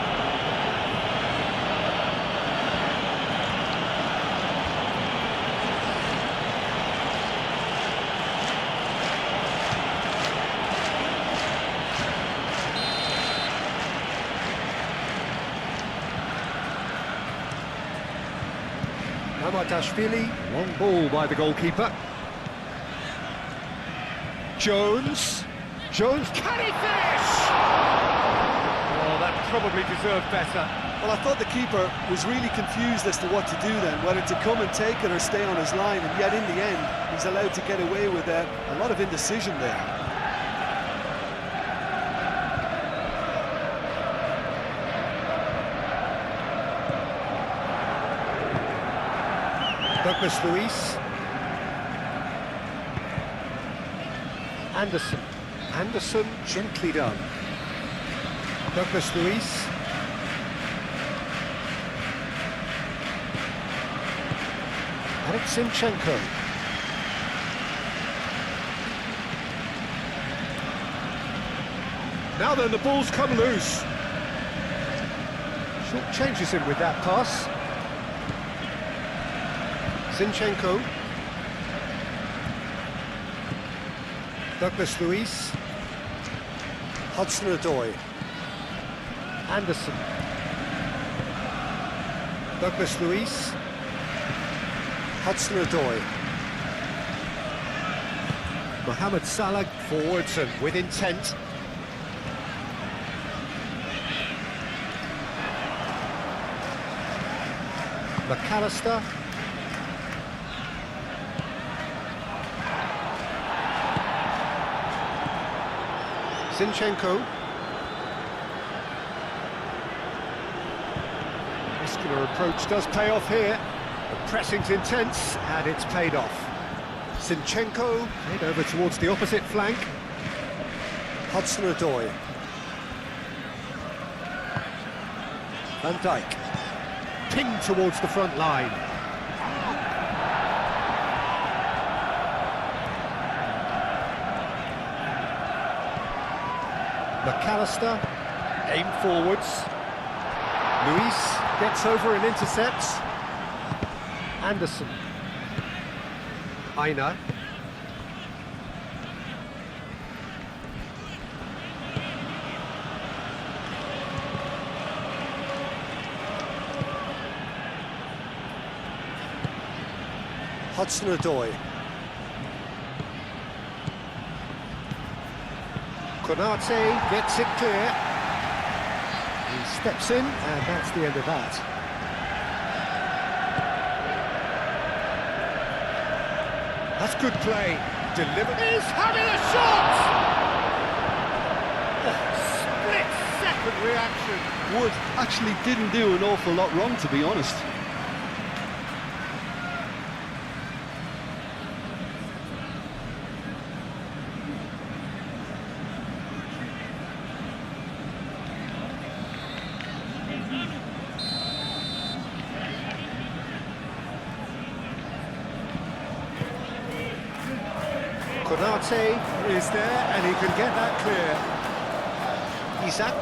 Hamadashvili, long ball by the goalkeeper. Jones, can he finish? Oh, that probably deserved better. Well, I thought the keeper was really confused as to what to do then, whether to come and take it or stay on his line, and yet in the end, he's allowed to get away with a lot of indecision there. Douglas Luiz. Anderson, gently done. Douglas Luiz. And it's Zinchenko. Now then, the ball's come loose. Short changes him with that pass. Zinchenko. Douglas Luiz. Hudson-Odoi. Anderson. Douglas Luiz. Hudson-Odoi. Mohamed Salah forwards and with intent. McAllister. Zinchenko. Muscular approach does pay off here. The pressing's intense, and it's paid off. Zinchenko, head over towards the opposite flank. Hudson-Odoi. Van Dijk. Pinged towards the front line. McAllister, aim forwards. Luiz gets over and intercepts. Anderson. Aina. Hudson-Odoi. Konate gets it clear. He steps in, and that's the end of that. That's good play. Delivered. He's having a shot! Oh, split-second reaction. Wood actually didn't do an awful lot wrong, to be honest. Konate is there, and he can get that clear. Isak.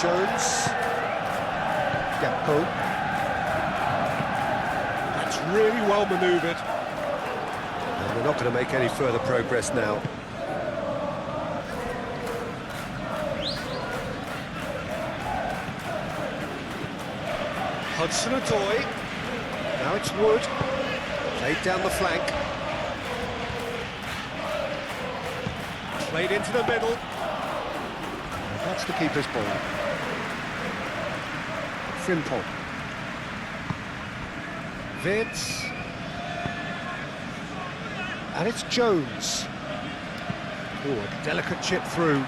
Jones. Gakpo. That's really well manoeuvred. And they're not going to make any further progress now. Hudson-Odoi. Now it's Wood. Played down the flank. Played into the middle. And that's the keeper's ball. Frimpong. Wirtz. And it's Jones. Oh, a delicate chip through.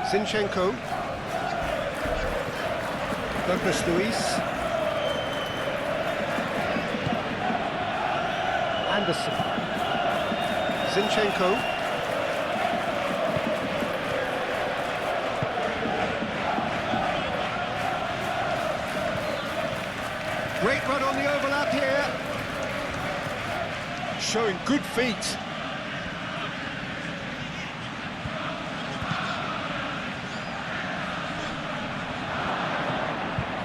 Zinchenko. Douglas Luiz. Anderson. Zinchenko. Great run on the overlap here. Showing good feet.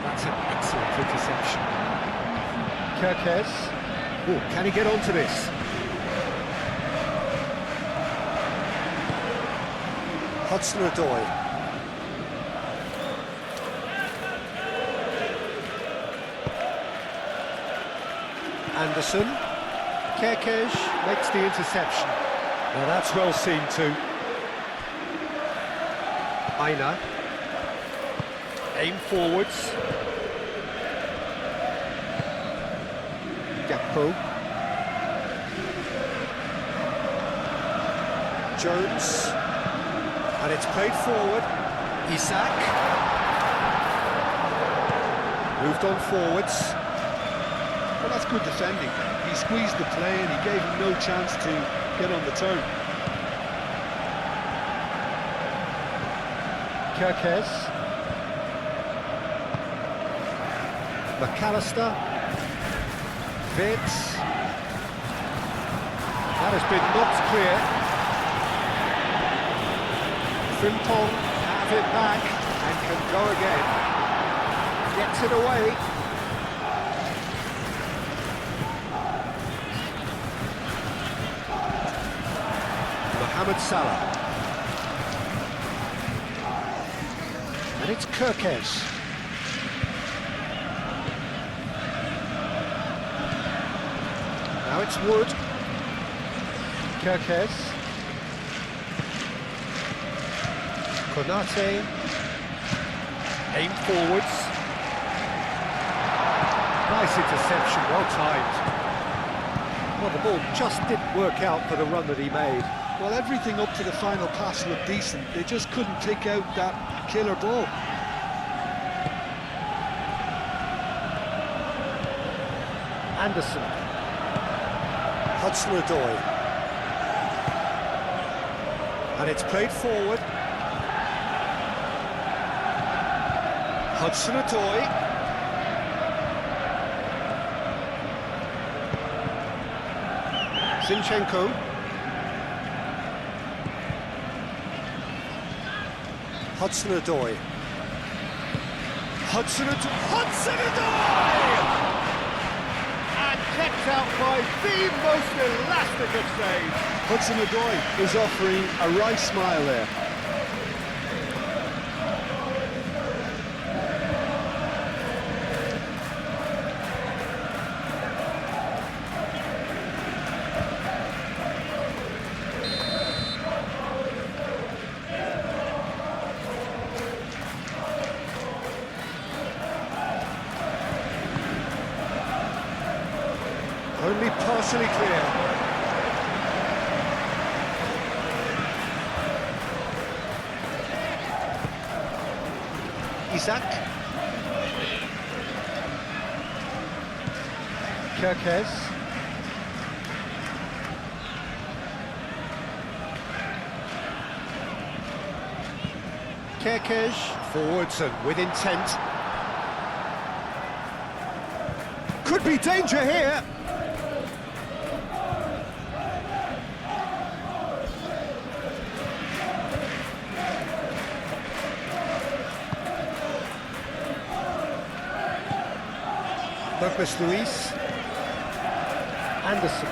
That's an excellent interception. Kirkes. Oh, can he get onto this? Hudson-Odoi. Anderson. Kerkez makes the interception. Now that's well seen too. Aina. Aim forwards. Gakpo. Jones. And it's played forward. Isak. Moved on forwards. Well, that's good defending. He squeezed the play and he gave him no chance to get on the turn. Kerkez. McAllister. Vitz. That has been knocked clear. Frimpong have it back and can go again. Gets it away. Mohamed Salah. And it's Kerkez. Now it's Wood. Kerkez. Konate. Aim forwards. Nice interception, well timed. Well, the ball just didn't work out for the run that he made. Well, everything up to the final pass looked decent. They just couldn't take out that killer ball. Anderson. Hudson-Odoi. And it's played forward. Hudson-Odoi. Zinchenko. Hudson-Odoi. Hudson-Odoi! And kept out by the most elastic of saves. Hudson-Odoi is offering a right smile there. Only partially clear. Isak. Kerkez. Kerkez forwards and with intent. Could be danger here. Douglas Luiz. Anderson.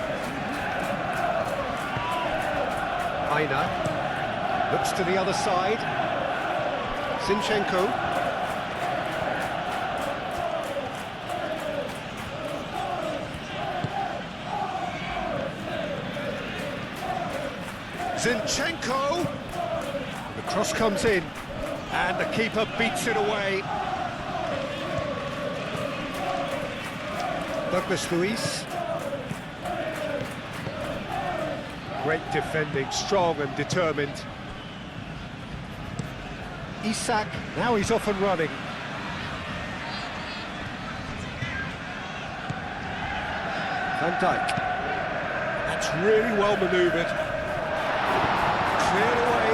Aina. Looks to the other side. Zinchenko. Zinchenko! The cross comes in, and the keeper beats it away. Douglas Luiz. Great defending, strong and determined. Isak, now he's off and running. Van Dijk. That's really well manoeuvred. Cleared away.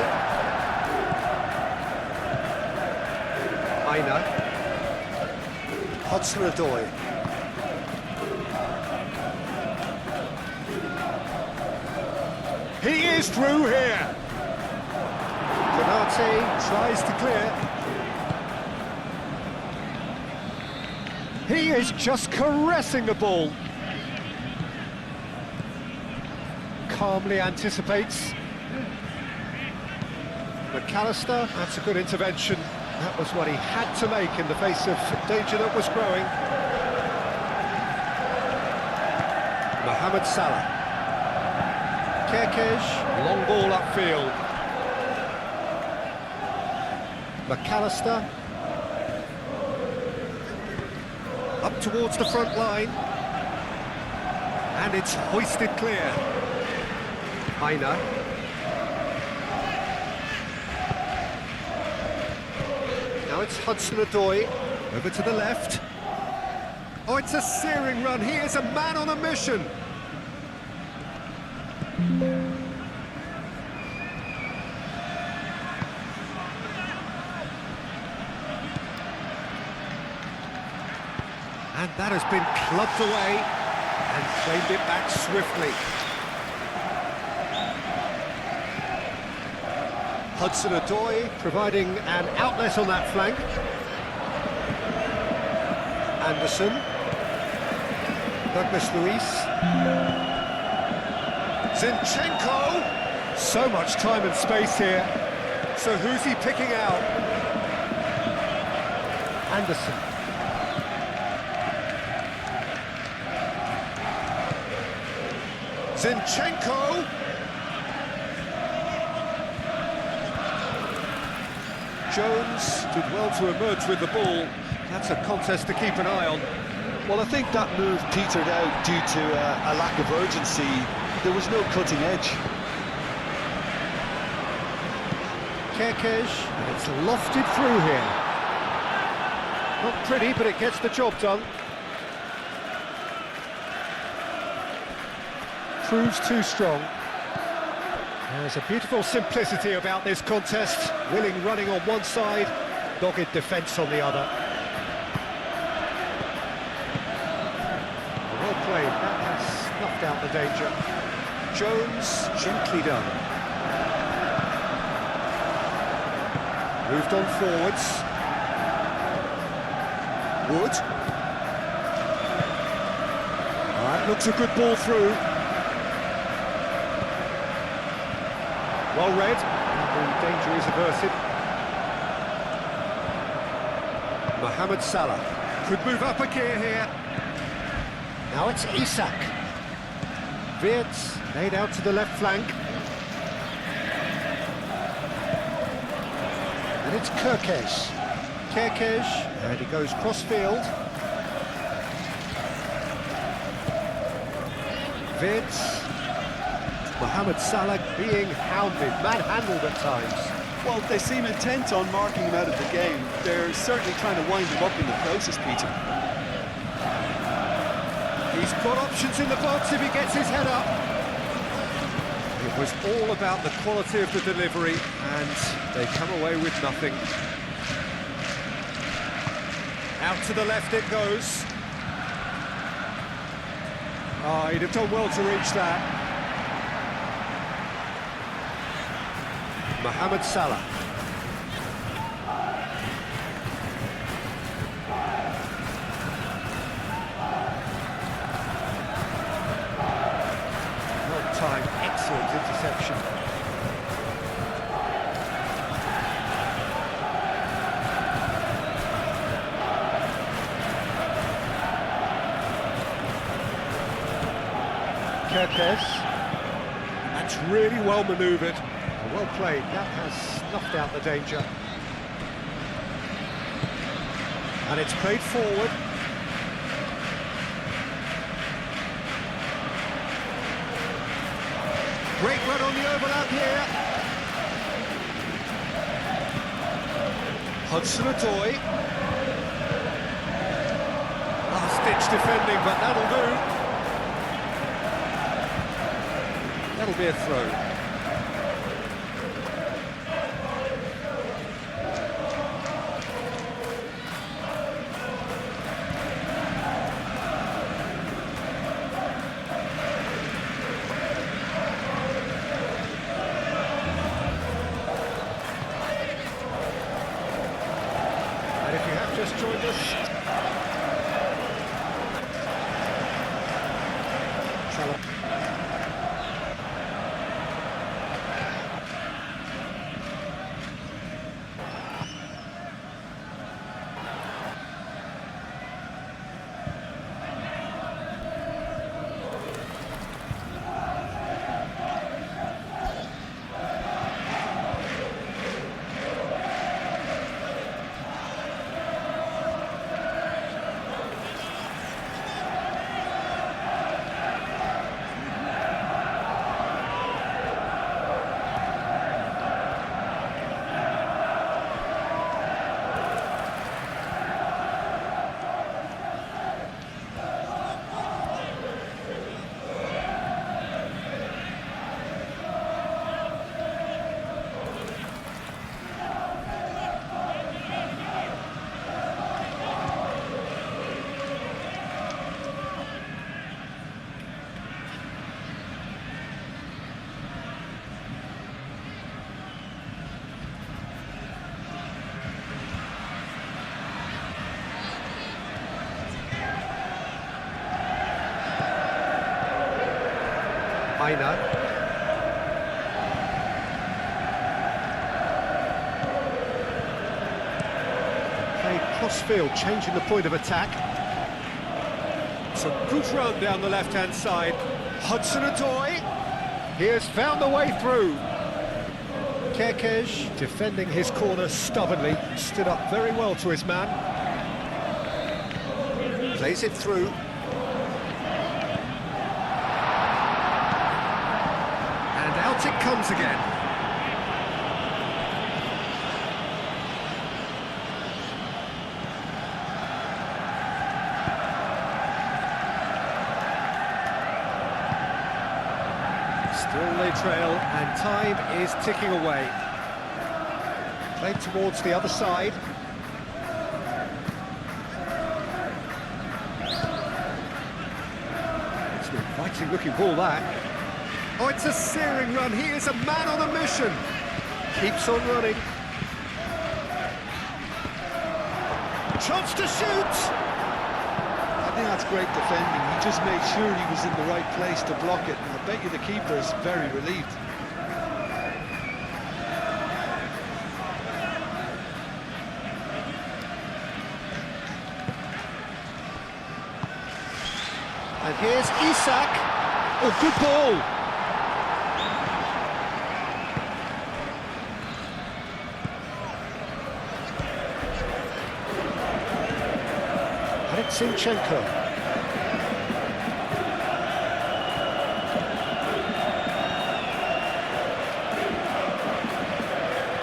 Aina. Hudson-Odoi. He is through here. Konate tries to clear. He is just caressing the ball. Calmly anticipates. McAllister, that's a good intervention. That was what he had to make in the face of danger that was growing. Mohamed Salah. Kerkez, long ball upfield. McAllister. Up towards the front line. And it's hoisted clear. Aina. Now it's Hudson-Odoi, over to the left. Oh, it's a searing run. He is a man on a mission. And that has been clubbed away and claimed it back swiftly. Hudson-Odoi providing an outlet on that flank. Anderson. Douglas Luiz. Zinchenko. So much time and space here. So who's he picking out? Anderson. Zinchenko. Jones did well to emerge with the ball. That's a contest to keep an eye on. Well, I think that move petered out due to a lack of urgency. There was no cutting edge. Kerkez, and it's lofted through here. Not pretty, but it gets the job done. Proves too strong. There's a beautiful simplicity about this contest. Willing running on one side, dogged defence on the other. Well played, that has snuffed out the danger. Jones, gently done. Moved on forwards. Wood. That looks a good ball through. Well read, the danger is averted. Mohamed Salah could move up a gear here. Now it's Isak. Wirtz laid out to the left flank. And it's Kerkez. Kerkez, and he goes cross-field. Wirtz. Mohamed Salah being hounded, manhandled at times. Well, they seem intent on marking him out of the game. They're certainly trying to wind him up in the process, Peter. He's got options in the box if he gets his head up. It was all about the quality of the delivery, and they come away with nothing. Out to the left it goes. Oh, he'd have done well to reach that. Mohamed Salah. Well timed, excellent interception. Kerkez. That's really well manoeuvred. Well played, that has snuffed out the danger. And it's played forward. Great run on the overlap here. Hudson-Odoi. Last-ditch defending, but that'll do. That'll be a throw. And if you have just joined us, Salah. Aina. Played cross-field, changing the point of attack. It's a good run down the left-hand side. Hudson-Odoi. He has found the way through. Kerkez defending his corner stubbornly, stood up very well to his man. Plays it through. And out it comes again. Still they trail, and time is ticking away. Played towards the other side. It's an inviting looking ball, that. Oh, it's a searing run. He is a man on a mission. Keeps on running. Chance to shoot! I think that's great defending. He just made sure he was in the right place to block it, and I bet you the keeper is very relieved. And here's Isak. Oh, good ball. Zinchenko.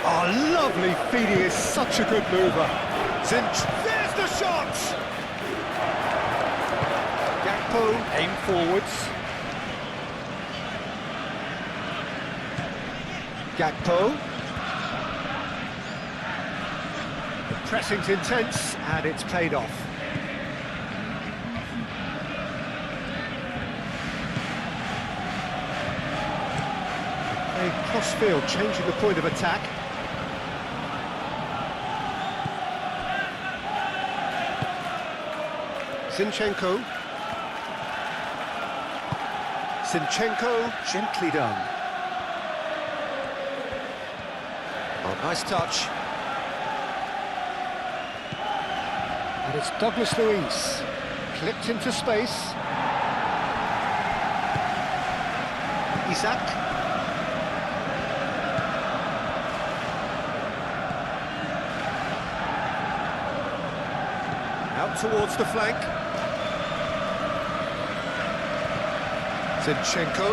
Oh, lovely feed. He is such a good mover. There's the shot! Gakpo, aim forwards. Gakpo. The pressing's intense, and it's paid off. Cross-field, changing the point of attack. Zinchenko. Zinchenko, gently done. Oh, nice touch. And it's Douglas Luiz. Clipped into space. Isak. Out towards the flank. Zinchenko.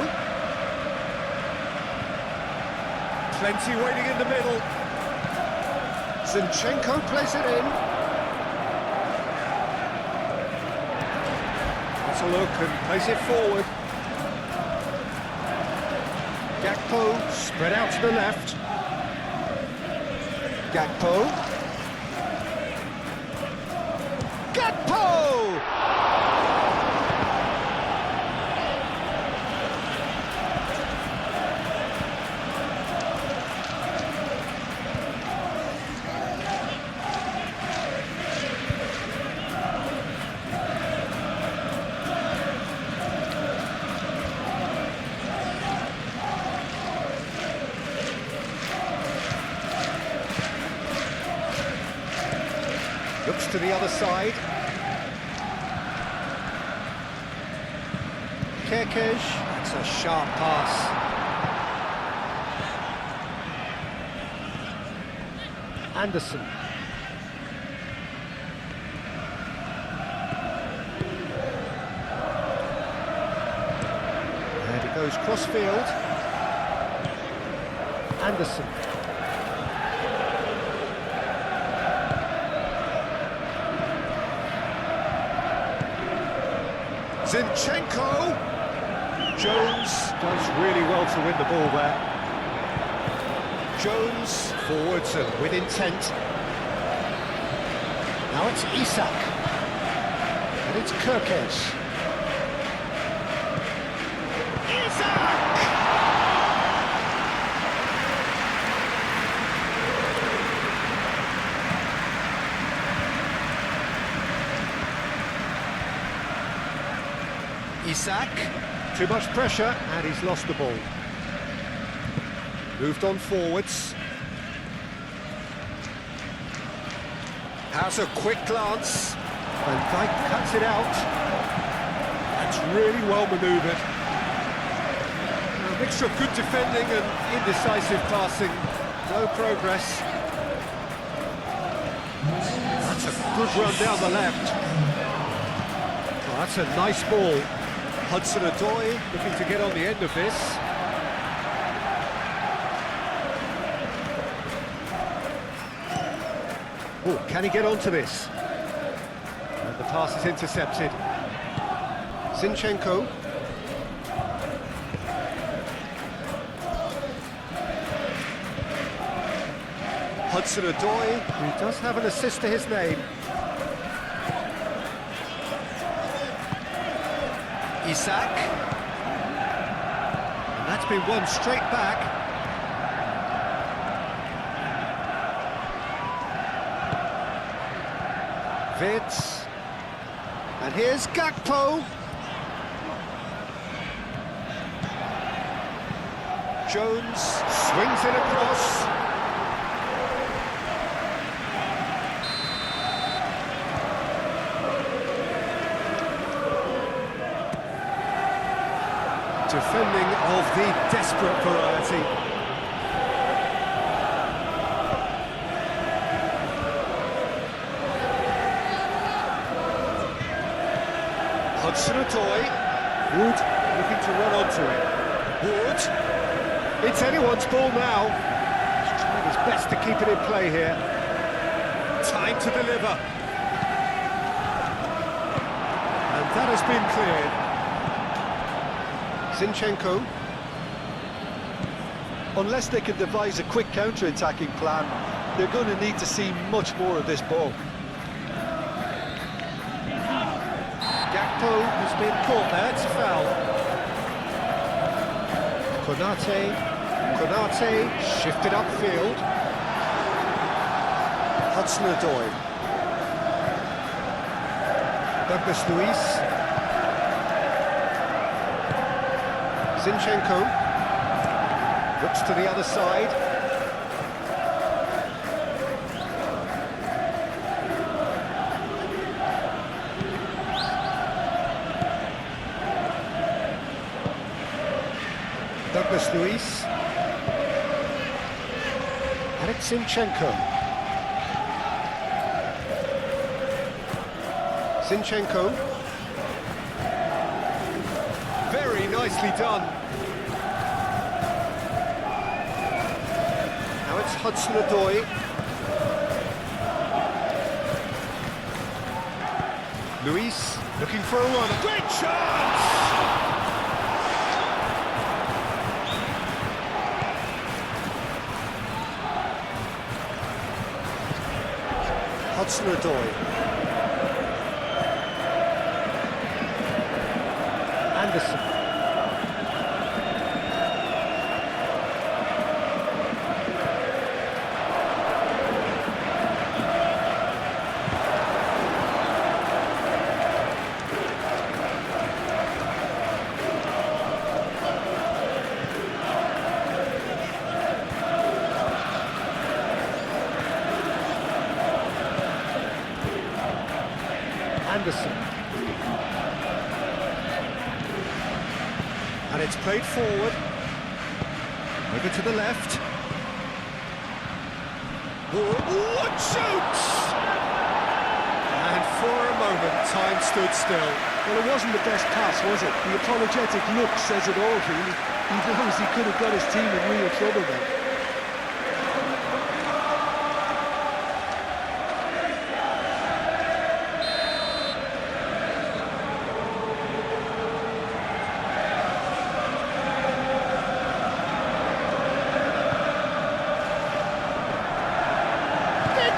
Plenty waiting in the middle. Zinchenko plays it in. That's a look and plays it forward. Gakpo spread out to the left. Gakpo. Gakpo! Looks to the other side. Kerkez, that's a sharp pass. Anderson. And it goes cross-field. Anderson. Zinchenko. Jones does really well to win the ball there. Jones forwards and with intent. Now it's Isak. And it's Kerkez. Isak! Isak. Too much pressure, and he's lost the ball. Moved on forwards. Has a quick glance. Van Dijk cuts it out. That's really well manoeuvred. A mixture of good defending and indecisive passing. No progress. That's a good run down the left. Oh, that's a nice ball. Hudson-Odoi looking to get on the end of this. Oh, can he get onto this? And the pass is intercepted. Zinchenko. Hudson-Odoi, who does have an assist to his name. Isak. And that's been won straight back. Vids. And here's Gakpo. Jones swings it across. Defending of the desperate variety. Hudson-Odoi. Wood looking to run onto it. Wood. It's anyone's ball now. He's trying his best to keep it in play here. Time to deliver. And that has been cleared. Zinchenko. Unless they can devise a quick counter-attacking plan, they're going to need to see much more of this ball. Gakpo has been caught there, it's a foul. Konate shifted upfield. Hudson-Odoi. Douglas Luiz. Zinchenko looks to the other side. Douglas Luiz. And it's Zinchenko. Zinchenko. Very nicely done. Now it's Hudson-Odoi. Luis looking for a run. Great chance! Hudson-Odoi. Anderson. Anderson. And it's played forward. Over to the left. What shoots! And for a moment, time stood still. Well, it wasn't the best pass, was it? The apologetic look says it all, really. He knows he could have got his team in real trouble then.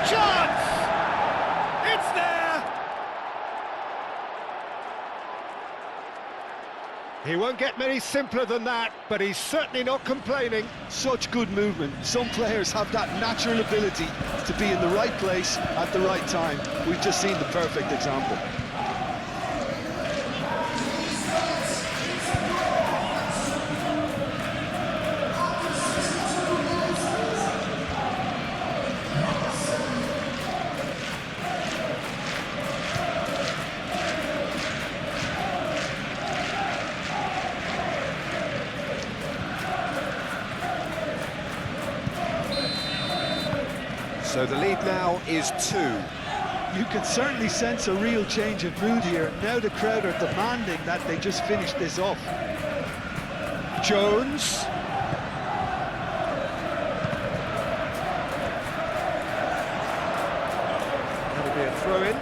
Chance! It's there! He won't get many simpler than that, but he's certainly not complaining. Such good movement. Some players have that natural ability to be in the right place at the right time. We've just seen the perfect example. So the lead now is 2. You can certainly sense a real change of mood here. Now the crowd are demanding that they just finish this off. Jones. That'll be a throw-in.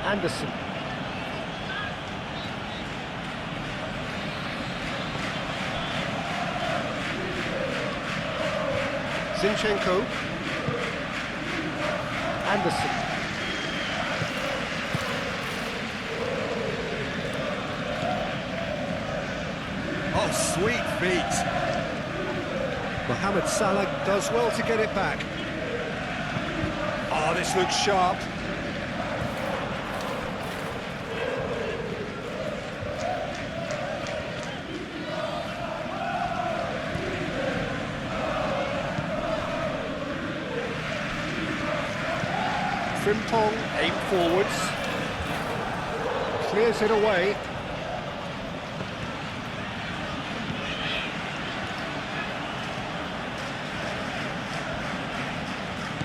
Anderson. Zinchenko. Anderson. Oh, sweet feet. Mohamed Salah does well to get it back. Oh, this looks sharp. Frimpong, aim forwards, clears it away.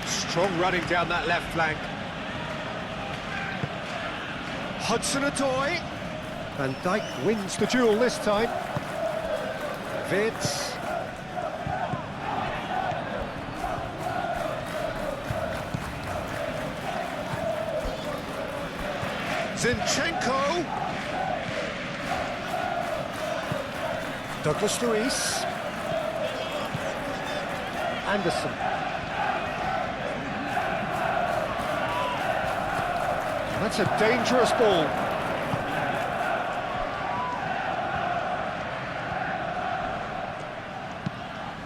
Strong running down that left flank. Hudson-Odoi. Van Dijk wins the duel this time. Wirtz. Zinchenko. Douglas Luiz. Anderson. That's a dangerous ball.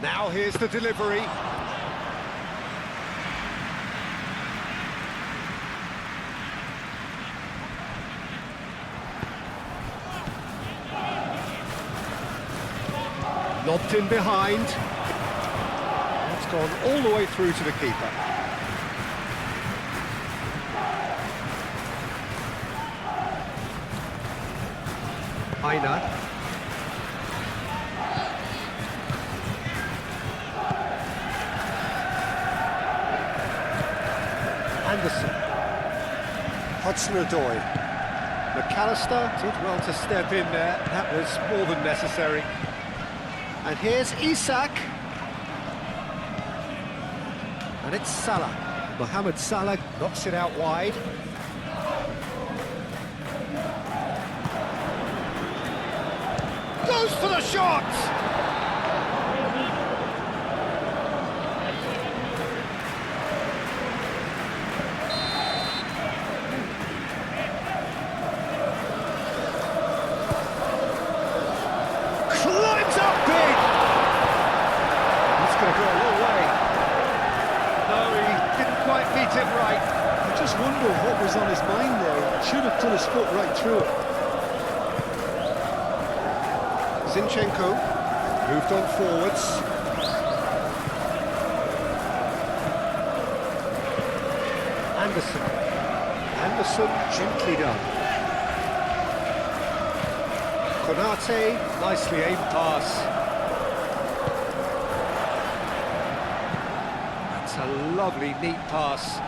Now here's the delivery. Lobbed in behind. That's gone all the way through to the keeper. Aina. Anderson. Hudson-Odoi. McAllister did well to step in there. That was more than necessary. And here's Isak. And it's Salah. Mohamed Salah knocks it out wide. Goes for the shot! Climbs up big! That's going to go a long way. No, he didn't quite beat it right. I just wonder what was on his mind there. Should have put his foot right through it. Zinchenko moved on forwards. Anderson gently done. Konate, nicely aimed pass. That's a lovely, neat pass.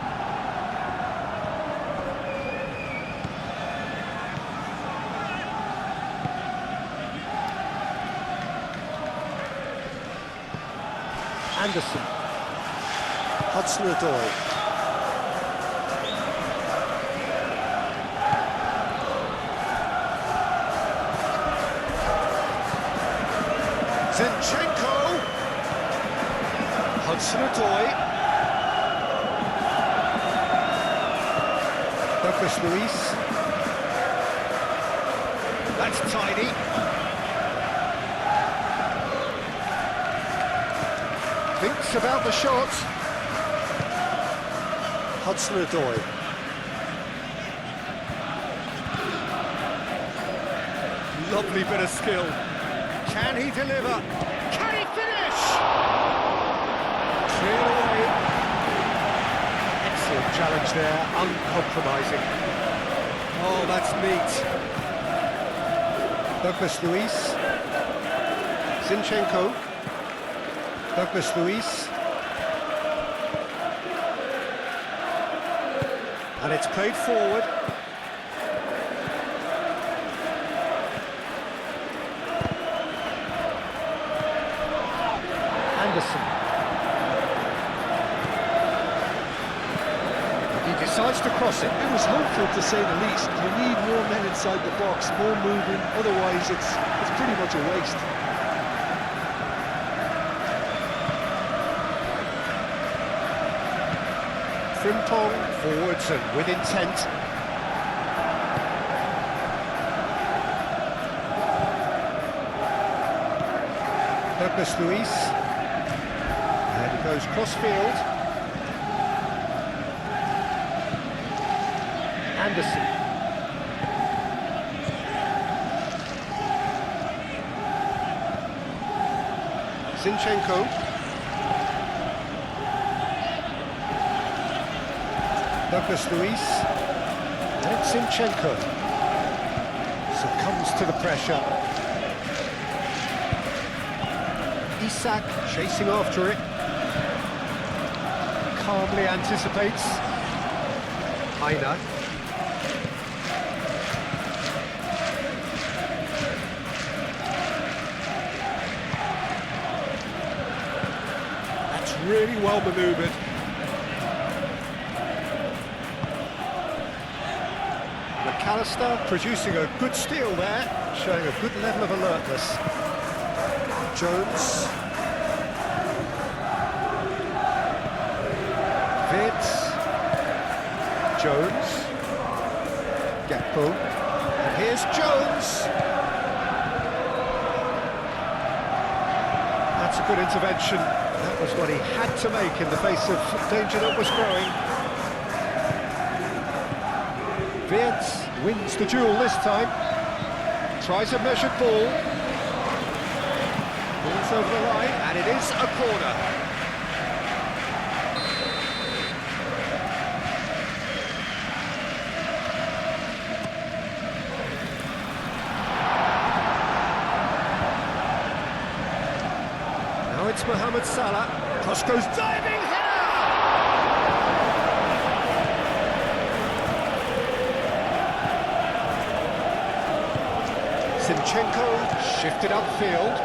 Anderson. Hudson-Odoi. Zinchenko. Hudson-Odoi. Douglas Luiz. That's tiny. Thinks about the shot. Hudson-Odoi. Lovely bit of skill. Can he deliver? Can he finish? Clear away. It's Excellent challenge there, uncompromising. Oh, that's neat. Douglas Luiz. Zinchenko. Douglas Luiz. And it's played forward. Anderson. He decides to cross it. It was hopeful, to say the least. You need more men inside the box, more movement, otherwise it's pretty much a waste. Frimpong forwards and with intent. Douglas Luiz. And he goes cross-field. Anderson. Zinchenko. Douglas Luiz. And it's Zinchenko. Succumbs to the pressure. Isak chasing after it. Calmly anticipates. Heiner. That's really well manoeuvred. McAllister producing a good steal there, showing a good level of alertness. Jones. Vitz. Jones. Gakpo. And here's Jones. That's a good intervention. That was what he had to make in the face of danger that was growing. Wirtz wins the duel this time. Tries a measured ball. Ball's over the line, and it is a corner. Now it's Mohamed Salah. Cross goes diving header! Zinchenko shifted upfield.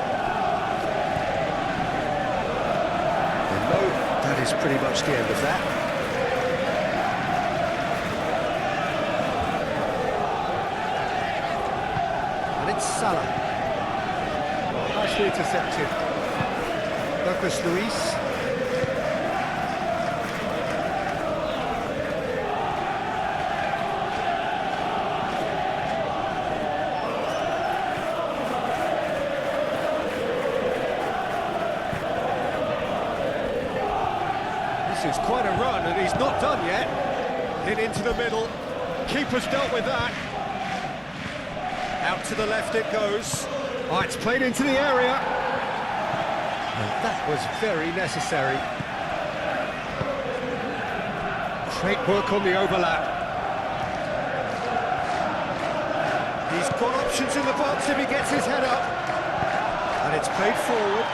And no, that is pretty much the end of that. And it's Salah. Nicely intercepted. Douglas Luiz. This is quite a run, and he's not done yet. Hit into the middle. Keeper's dealt with that. Out to the left it goes. Oh, it's played into the area. And that was very necessary. Great work on the overlap. He's got options in the box if he gets his head up. And it's played forward.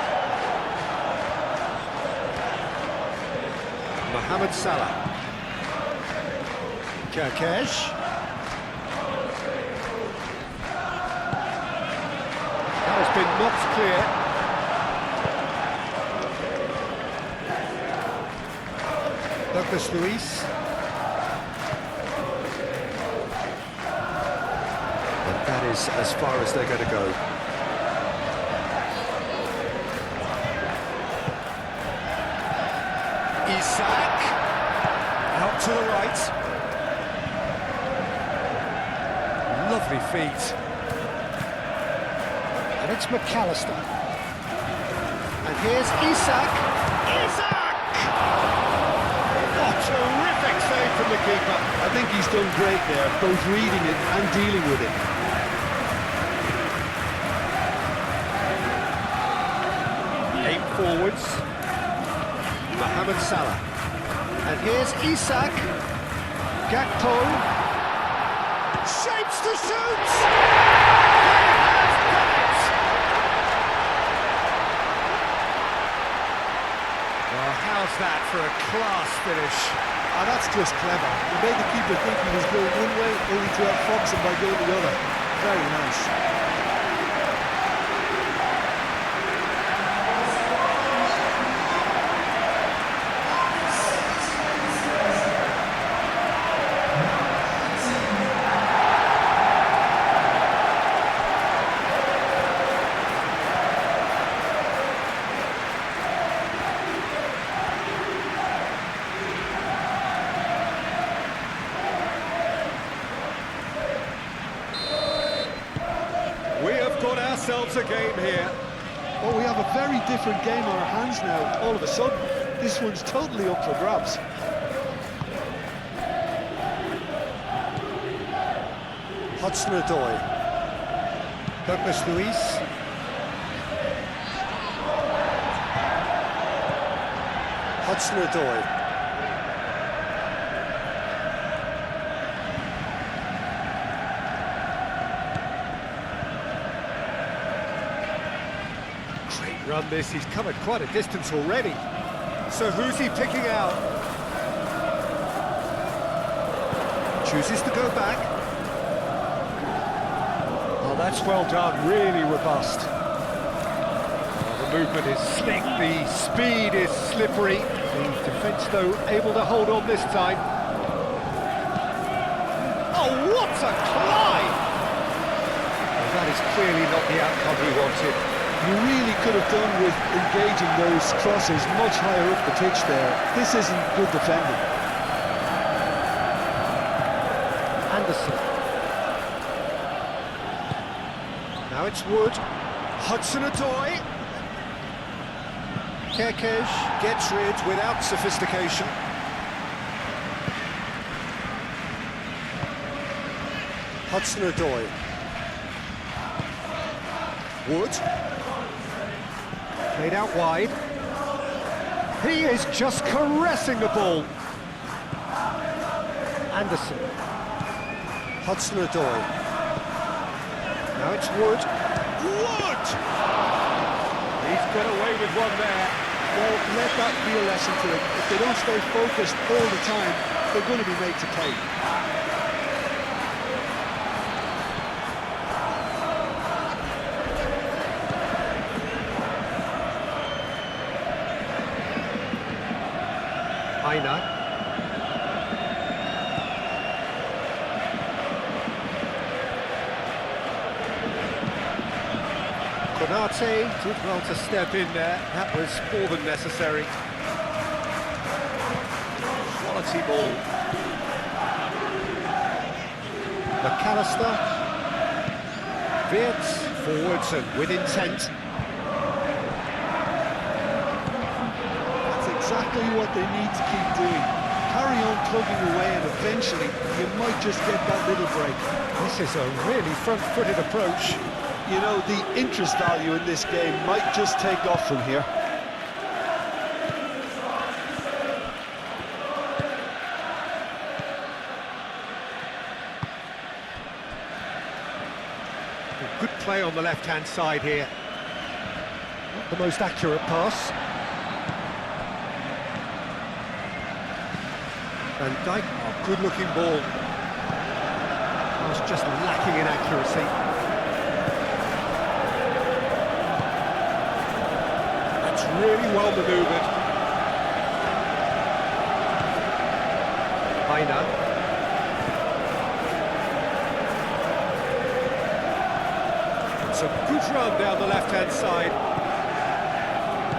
Mohamed Salah. Kerkesh. That has been knocked clear. Douglas Luiz. And that is as far as they're going to go. Isak. Out to the right. Lovely feet. And it's McAllister. And here's Isak. Isak! What a terrific save from the keeper. I think he's done great there, both reading it and dealing with it. Eight forwards. Mohamed Salah. And here's Isak. Gakpo. Shapes to shoot! Well, how's that for a class finish? Ah, that's just clever. He made the keeper think he was going one way, only to outfox him by going the other. Very nice. We have got ourselves a game here. Well, we have a very different game on our hands now, all of a sudden. This one's totally up for grabs. Hudson-Odoi. Douglas Luiz. Hudson-Odoi. Great run this, he's covered quite a distance already. So who's he picking out? Chooses to go back. Oh, that's well done, really robust. Oh, the movement is slick, the speed is slippery. The defence, though, able to hold on this time. Oh, what a climb! Well, that is clearly not the outcome he wanted. You really could have done with engaging those crosses much higher up the pitch there. This isn't good defending. Anderson. Now it's Wood. Hudson-Odoi. Kerkesh gets rid without sophistication. Hudson-Odoi. Wood. Played out wide. He is just caressing the ball. Anderson. Hudson-Odoi. Now it's Wood. Wood! He's got away with one there. Well, let that be a lesson to them. If they don't stay focused all the time, they're going to be made to pay. Aina. Konate did well to step in there. That was more than necessary. Quality ball. McAllister. Wirtz forwards and with intent. Exactly what they need to keep doing. Carry on plugging away and eventually you might just get that little break. This is a really front-footed approach. You know, the interest value in this game might just take off from here. Good play on the left-hand side here. Not the most accurate pass. Van Dijk, oh, good-looking ball. Was just lacking in accuracy. That's really well manoeuvred. Aina. It's a good run down the left-hand side.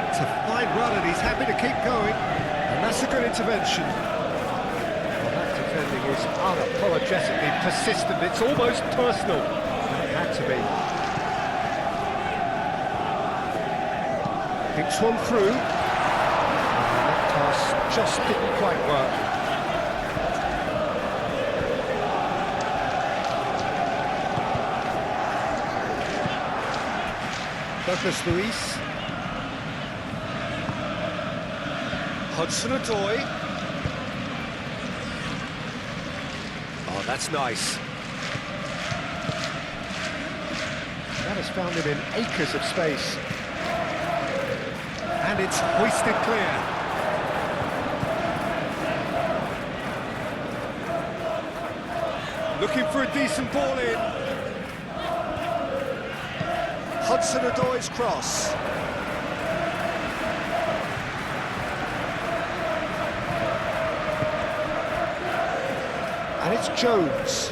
It's a fine run and he's happy to keep going. And that's a good intervention. Defending is unapologetically persistent, it's almost personal. It had to be. Thinks one through. And that pass just didn't quite work. Douglas Luiz. Hudson-Odoi. That's nice. That has found him in acres of space. And it's hoisted clear. Looking for a decent ball in. Hudson-Odoi's cross. And it's Jones.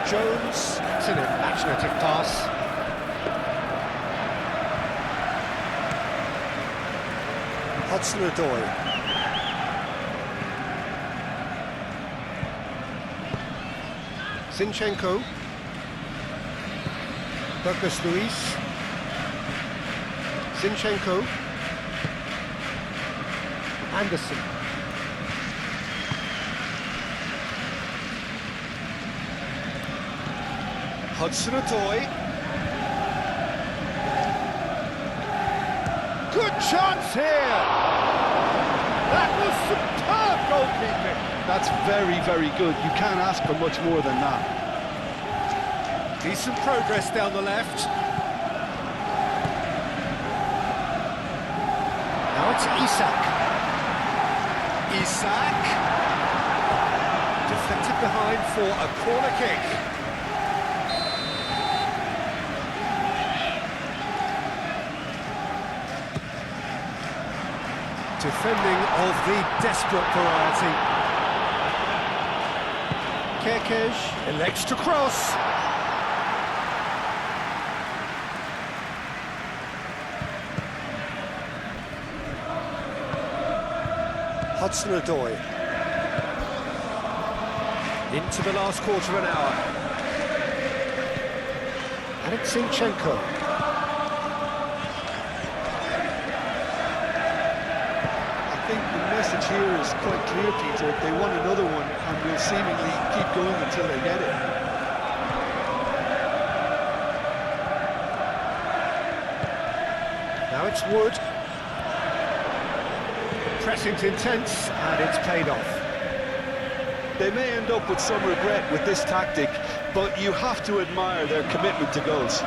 Jones, it's an imaginative pass. Hudson-Odoi. Zinchenko. Douglas Luiz. Zinchenko. Anderson. Hudson-Odoi. Good chance here! That was superb goalkeeping! That's very, very good. You can't ask for much more than that. Decent progress down the left. Now it's Isak. Isak. Deflected behind for a corner kick. Defending of the desperate variety. Kerkez elects to cross. Hudson-Odoi. Into the last quarter of an hour. And it's Zinchenko. I think the message here is quite clear, Peter. They want another one and will seemingly keep going until they get it. Now it's Wood. Pressing's intense and it's paid off. They may end up with some regret with this tactic, but you have to admire their commitment to goals.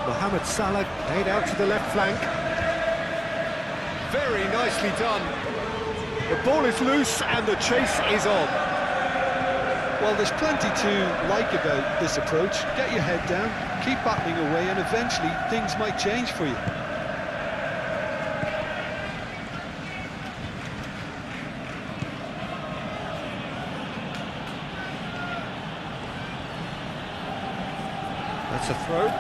Mohamed Salah played out to the left flank. Very nicely done. The ball is loose and the chase is on. Well, there's plenty to like about this approach. Get your head down, keep battling away, and eventually things might change for you. That's a throw.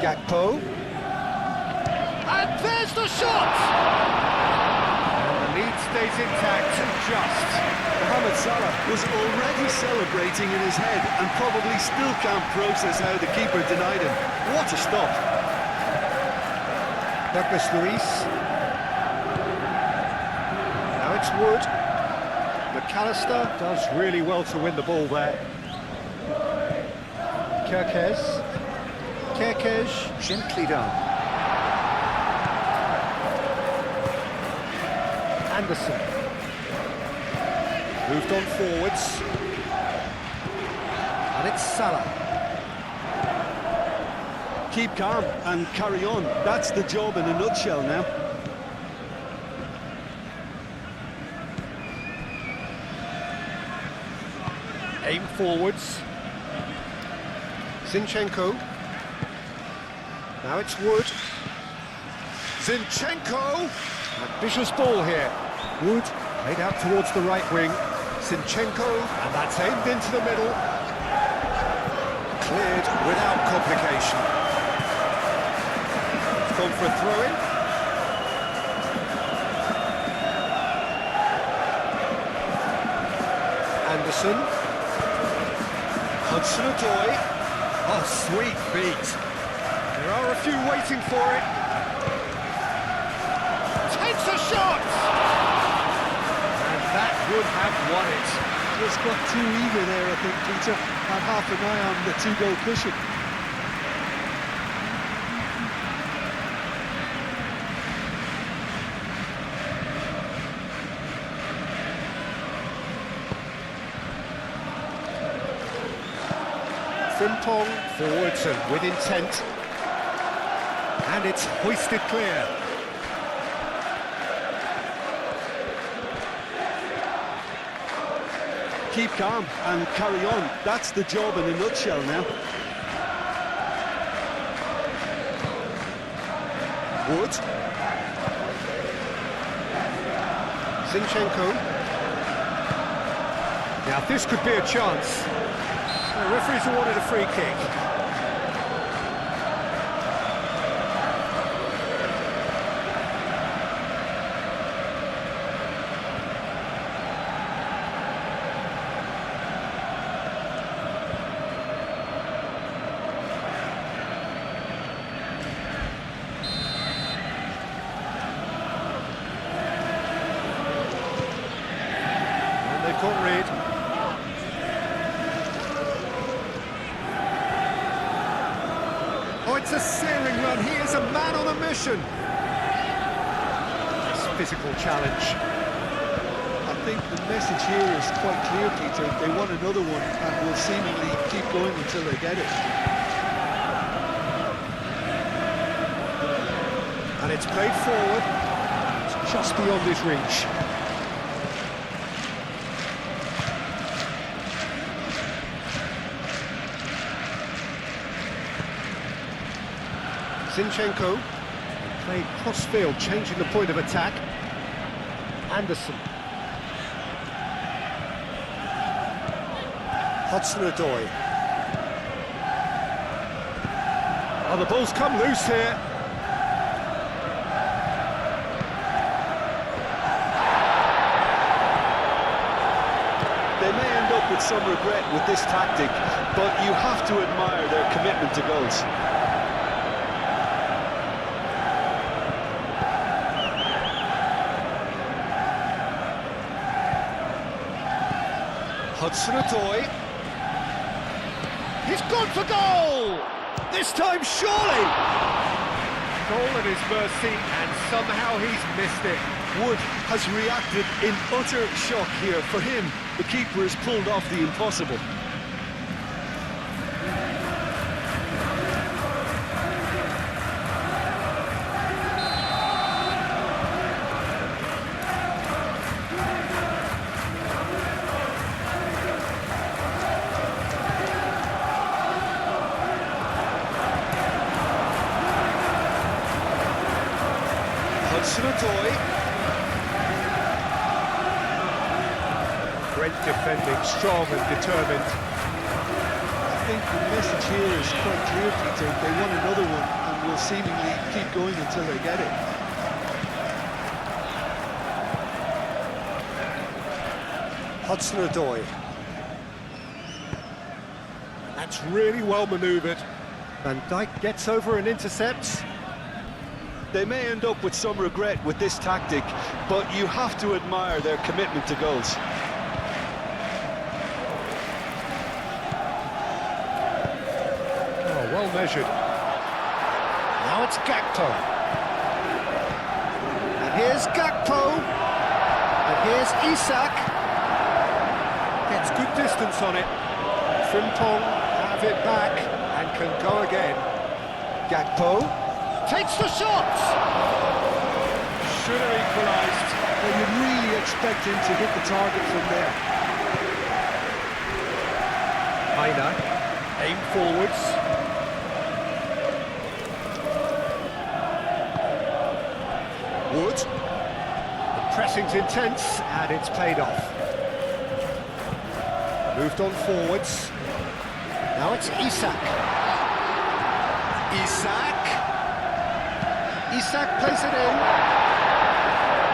Gakpo. And there's the shot! And the lead stays intact and just. Mohamed Salah was already celebrating in his head and probably still can't process how the keeper denied him. What a stop! Douglas Luiz. Now it's Wood. McAllister does really well to win the ball there. Kerkez. Kerkez, gently done. Anderson. Moved on forwards. And it's Salah. Keep calm and carry on. That's the job in a nutshell now. Aim forwards. Zinchenko. Now it's Wood. Zinchenko! Ambitious ball here. Wood played out towards the right wing. Zinchenko, and that's aimed into the middle. Cleared without complication. It's gone for a throw-in. Anderson. Hudson-Odoi. Oh, sweet beat. There are a few waiting for it. Takes a shot! And That would have won it. Just got too eager there, I think, Peter. Had half an eye on the two-goal cushion. Frimpong forwards and with intent. And it's hoisted clear. Keep calm and carry on. That's the job in a nutshell now. Wood. Zinchenko. Now this could be a chance. The referee's awarded a free kick. And they can't read. Oh, it's a searing run. He is a man on a mission. This physical challenge. I think the message here is quite clear, Peter. They want another one and will seemingly keep going until they get it. And it's played forward. It's just beyond his reach. Zinchenko played cross-field, changing the point of attack. Anderson. Hudson-Odoi. Oh, the ball's come loose here. They may end up with some regret with this tactic, but you have to admire their commitment to goals. Hudson-Odoi. He's gone for goal! This time, surely! Goal at his mercy, and somehow he's missed it. Wood has reacted in utter shock here. For him, the keeper has pulled off the impossible. Hudson-Odoi. Great defending, strong and determined. I think the message here is quite clear, Peter. They want another one and will seemingly keep going until they get it. Hudson-Odoi. That's really well manoeuvred. Van Dijk gets over and intercepts. They may end up with some regret with this tactic, but you have to admire their commitment to goals. Oh, well measured. Now it's Gakpo. And here's Gakpo. And here's Isak. Gets good distance on it. Frimpong have it back and can go again. Gakpo takes the shot. Should have equalised. Well, you'd really expect him to hit the target from there. Aina, aim forwards. Wood. The pressing's intense and it's paid off. Moved on forwards. Now it's Isak. Isak plays it in.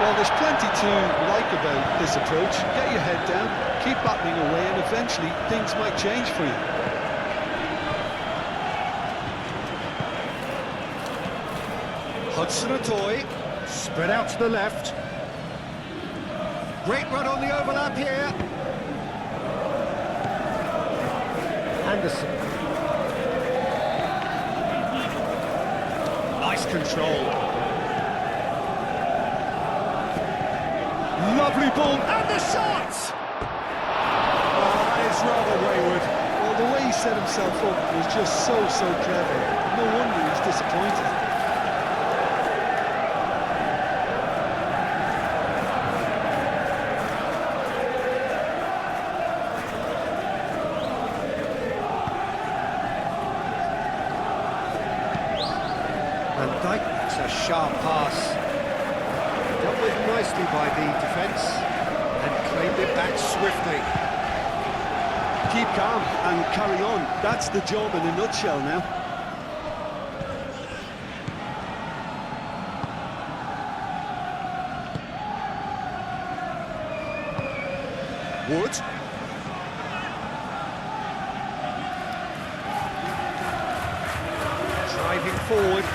Well, there's plenty to like about this approach. Get your head down, keep battling away, and eventually things might change for you. Hudson-Odoi, spread out to the left. Great run on the overlap here. Anderson. Nice control. Lovely ball, and the shot! Oh, that is rather wayward. Well, the way he set himself up was just so clever. No wonder he's disappointed. It's a sharp pass. Dealt with nicely by the defence and claimed it back swiftly. Keep calm and carry on. That's the job in a nutshell now. Wood. Driving forward.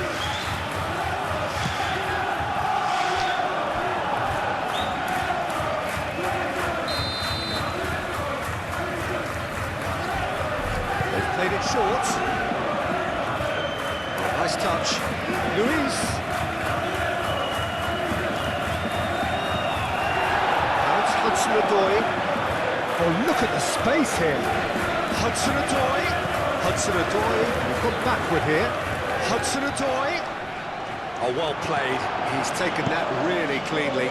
Played it short. Nice touch. Luis. Now it's Hudson-Odoi. Oh, look at the space here. Hudson-Odoi. Hudson-Odoi. We've gone backward here. Hudson-Odoi. Oh, well played. He's taken that really cleanly.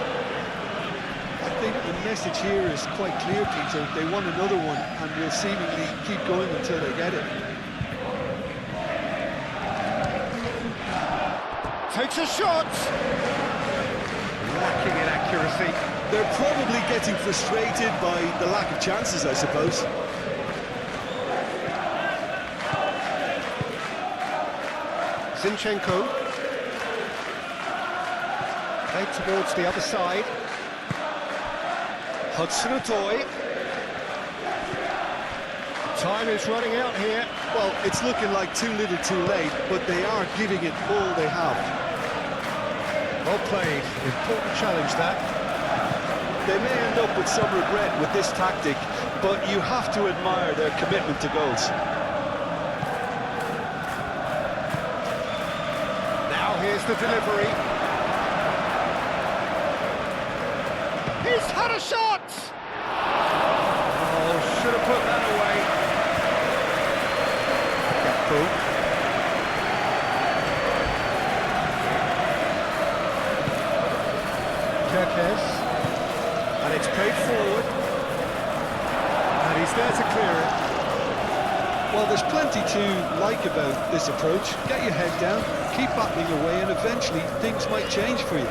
I think the message here is quite clear, Peter. They want another one and will seemingly keep going until they get it. Takes a shot. Lacking in accuracy. They're probably getting frustrated by the lack of chances, I suppose. Zinchenko. Played towards the other side. Hudson-Odoi. Time is running out here. Well, it's looking like too little too late, but they are giving it all they have. Well played. Important challenge, that. They may end up with some regret with this tactic, but you have to admire their commitment to goals. Now here's the delivery. He's had a shot! Oh, should have put that away. Gakpo. Kerkez. And it's played forward. And he's there to clear it. Well, there's plenty to like about this approach. Get your head down, keep battling away, and eventually things might change for you.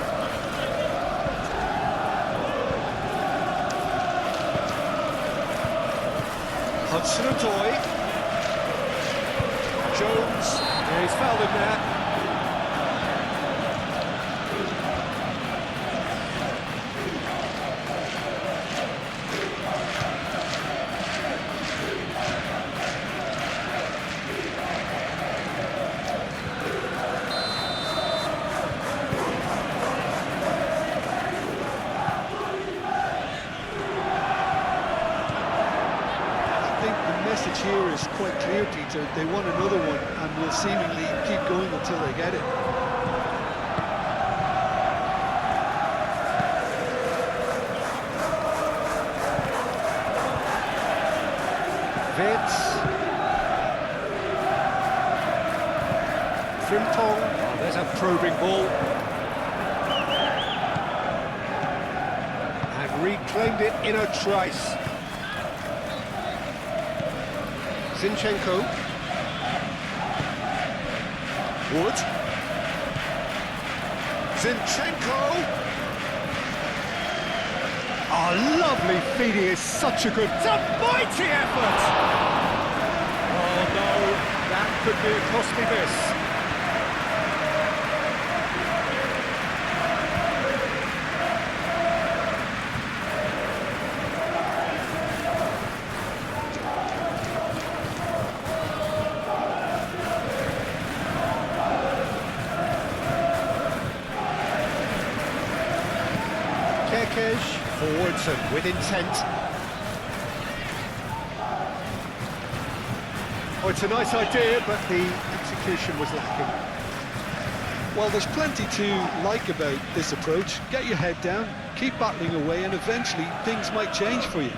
Hudson-Odoi. Jones. Yeah, he's fouled him there. The message here is quite clear, Peter. They want another one and will seemingly keep going until they get it. Vince. Frimpong. Oh, there's a probing ball. And reclaimed it in a trice. Zinchenko. Wood. Zinchenko. Oh, lovely feed. He is such a good... It's a mighty effort! Oh, no. That could be a costly miss. Kerkez. Forwards and with intent. Oh, it's a nice idea, but the execution was lacking. Well, there's plenty to like about this approach. Get your head down, keep battling away, and eventually things might change for you.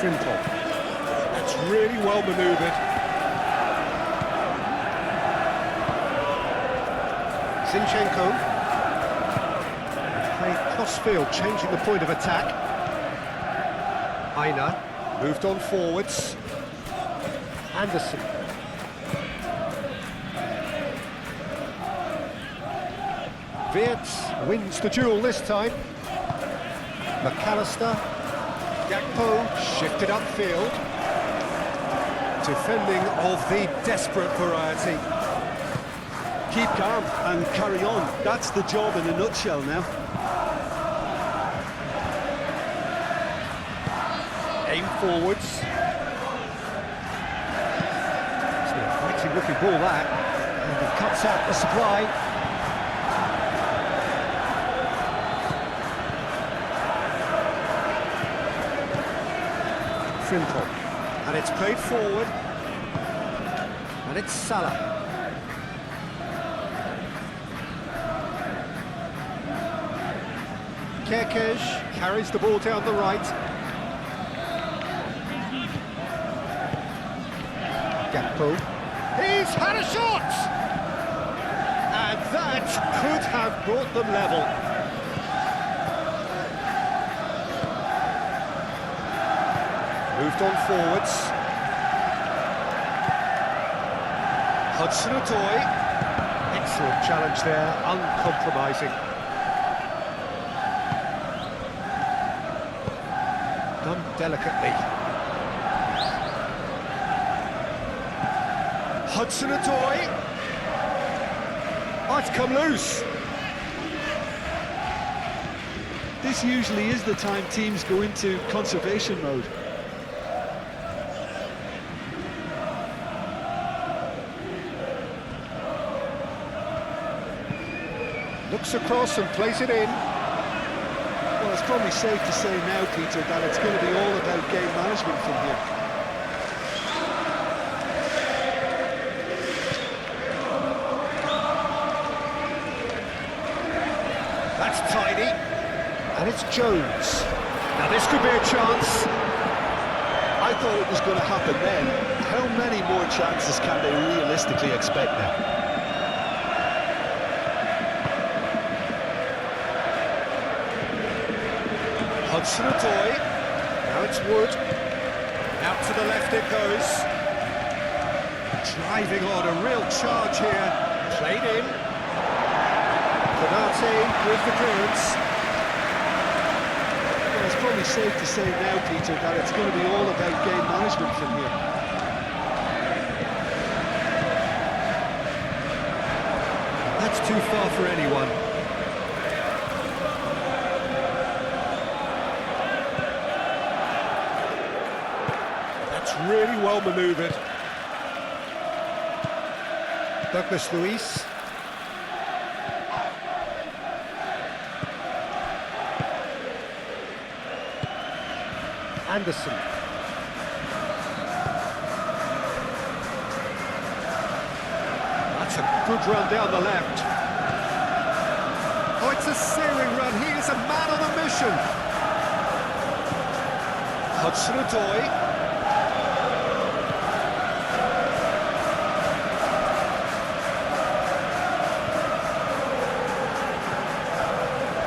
Simple. That's really well manoeuvred. Zinchenko. Played cross-field, changing the point of attack. Aina moved on forwards. Anderson. Wirtz wins the duel this time. McAllister. Gakpo shifted upfield. Defending of the desperate variety. Keep calm and carry on. That's the job in a nutshell now. Aim forwards. It's a fighting looking ball that. And he cuts out the supply. Simple. And it's played forward. And it's Salah. Kerkesh carries the ball down the right. Gakpo. He's had a shot! And that could have brought them level. Moved on forwards. Hudson-Odoi. Excellent challenge there, uncompromising. Done delicately. Hudson-Odoi. Oh, it's come loose. This usually is the time teams go into conservation mode. Looks across and plays it in. Well, it's probably safe to say now, Peter, that it's going to be all about game management from here. That's tidy. And it's Jones. Now this could be a chance. I thought it was going to happen then. How many more chances can they realistically expect now? Hudson-Odoi. Now it's Wood. Out to the left it goes. Driving on, a real charge here. Played in. Konami with the clearance. Well, it's probably safe to say now, Peter, that it's going to be all about game management from here. That's too far for anyone. Really well manoeuvred. Douglas Luiz. Anderson. That's a good run down the left. Oh, it's a searing run. He is a man on a mission. Hudson-Odoi.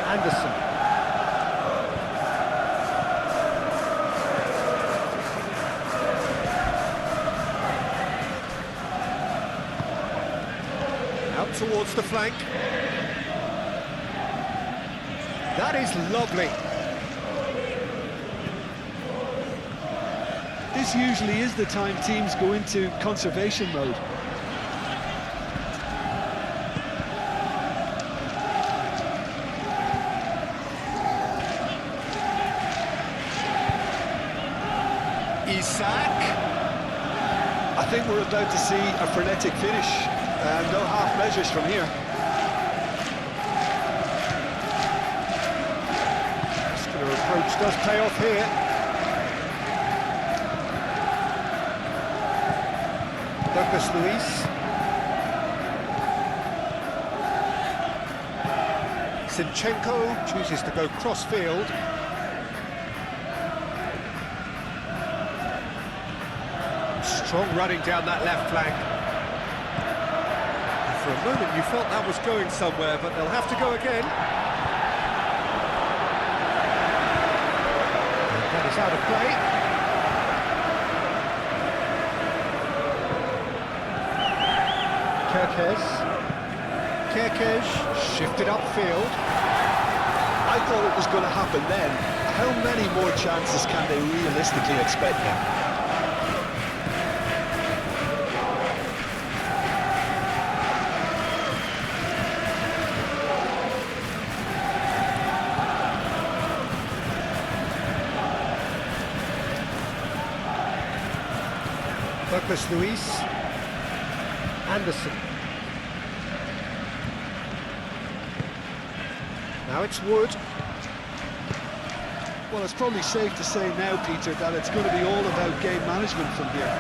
Anderson. Out towards the flank. That is lovely. This usually is the time teams go into conservation mode. Isak. I think we're about to see a frenetic finish. No half measures from here. Muscular approach does pay off here. Douglas Luiz. Zinchenko chooses to go cross-field. Strong running down that left flank. And for a moment you felt that was going somewhere, but they'll have to go again. And that is out of play. Kerkez shifted upfield. I thought it was going to happen then. How many more chances can they realistically expect now? Douglas Luiz. Anderson. Now it's Wood. Well, it's probably safe to say now, Peter, that it's going to be all about game management from here.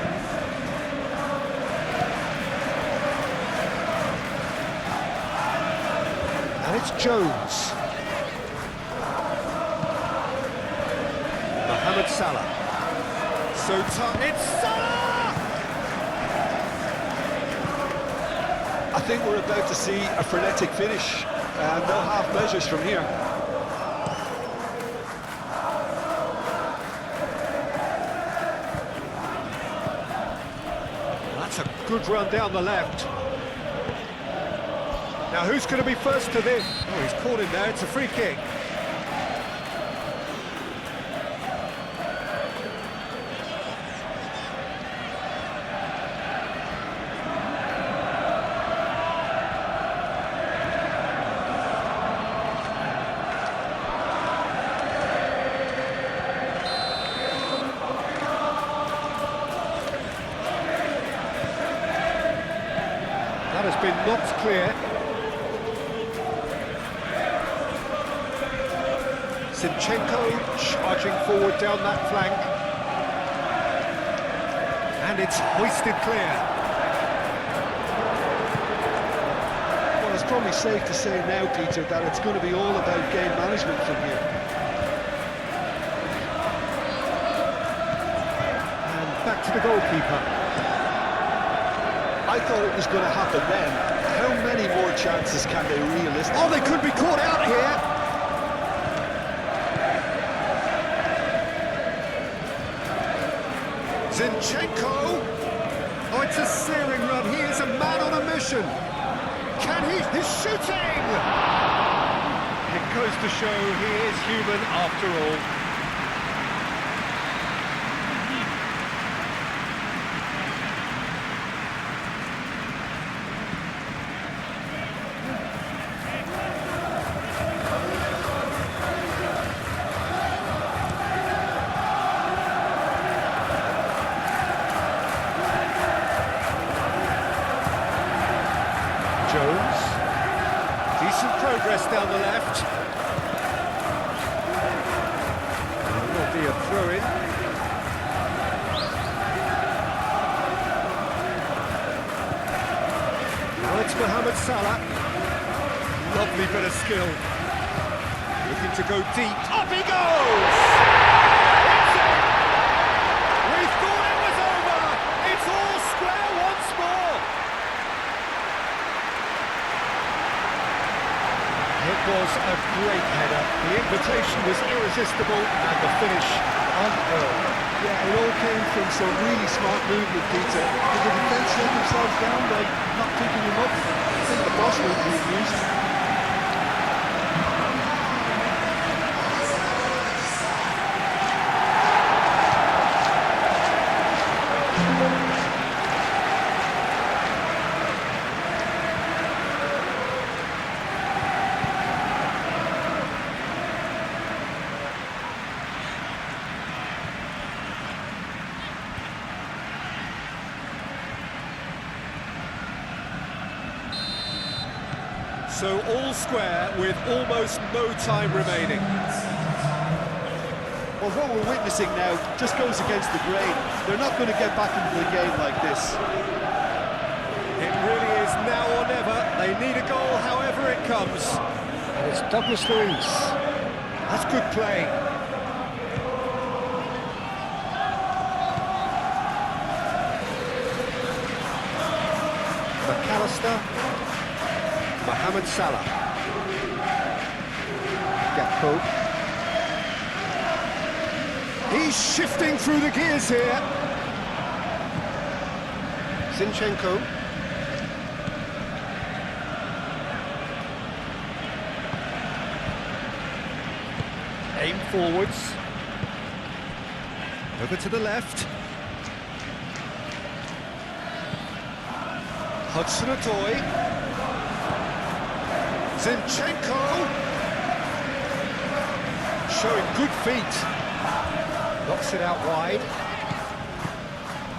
And it's Jones. Mohamed Salah. So it's Salah! I think we're about to see a frenetic finish. No half measures from here. That's a good run down the left. Now who's going to be first to this? Oh, he's caught him there, it's a free kick. That has been knocked clear. Zinchenko charging forward down that flank. And it's hoisted clear. Well, it's probably safe to say now, Peter, that it's going to be all about game management from here. And back to the goalkeeper. I thought it was going to happen then. How many more chances can they realistically? Oh, they could be caught out here. Zinchenko. Oh, it's a searing run. He is a man on a mission. Can he? He's shooting! It goes to show he is human after all. Jones, decent progress down the left. There will be a throw-in. Now it's Mohamed Salah. Lovely bit of skill. Looking to go deep. Up he goes! It's in! We thought it was over! It's all square once more! It was a great header. The invitation was irresistible and the finish unearned. Yeah, it all came from some really smart movement, Peter. Did the defence let themselves down by not picking him up? I think the boss route being used. So all square with almost no time remaining. Well, what we're witnessing now just goes against the grain. They're not going to get back into the game like this. It really is now or never. They need a goal however it comes. And it's Douglas Luiz. That's good play. McAllister. Mohamed Salah. Gakpo. He's shifting through the gears here. Zinchenko. Aim forwards. Over to the left. Hudson-Odoi. Zinchenko. Showing good feet. Knocks it out wide.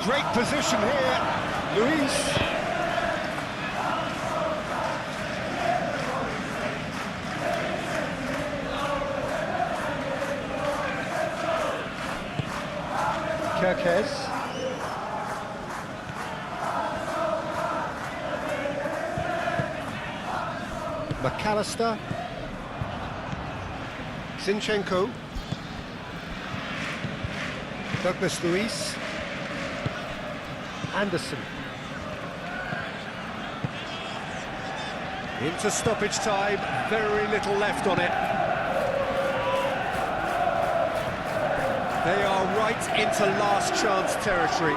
Great position here. Luiz. Kerkez. McAllister. Zinchenko. Douglas Luiz. Anderson. Into stoppage time, very little left on it. They are right into last chance territory.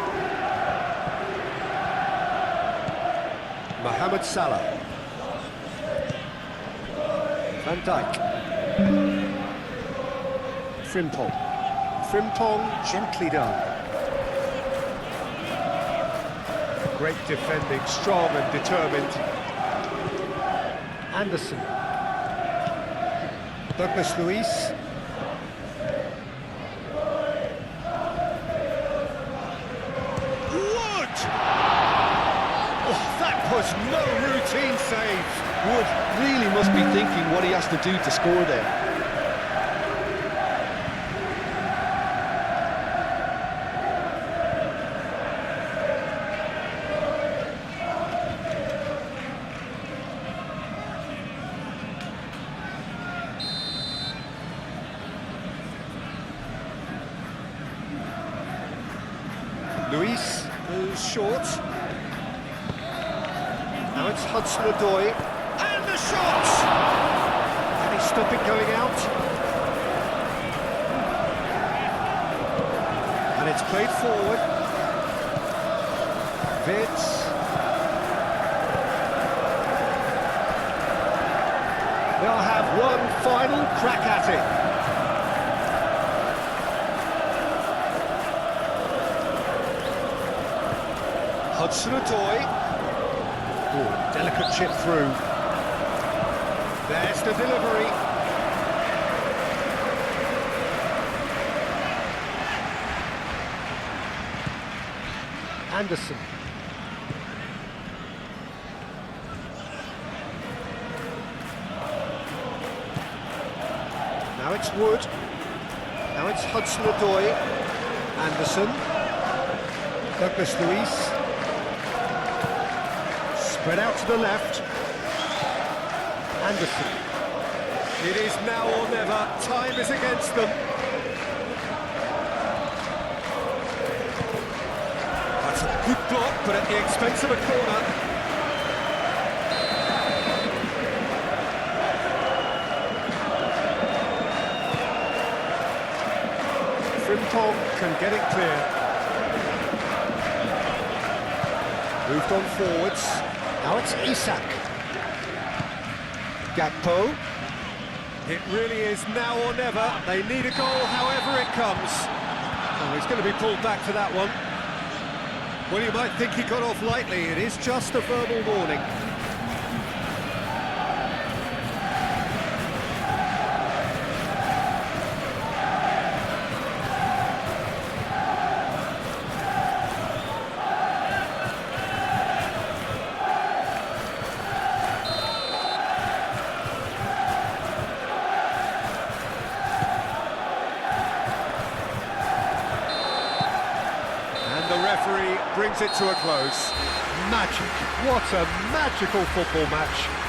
Mohamed Salah. Van Dijk. Frimpong. Frimpong, gently done. Great defending, strong and determined. Anderson. Douglas Luiz. Wood! Oh, that was no routine save. Wood really must be thinking what he has to do to score there. Luiz moves short. Now it's Hudson-Odoi. And the shot! Can he stop it going out? And it's played forward. Vitz. They'll have one final crack at it. Hudson-Odoi. Oh, delicate chip through. There's the delivery. Anderson. Now it's Wood. Now it's Hudson-Odoi. Anderson. Douglas Luiz. Spread out to the left. Anderson. It is now or never. Time is against them. That's a good block, but at the expense of a corner. Frimpong can get it clear. Moved on forwards. Now it's Isak. Gakpo. It really is now or never. They need a goal however it comes. Oh, he's going to be pulled back for that one. Well, you might think he got off lightly. It is just a verbal warning. And the referee brings it to a close. Magic. What a magical football match.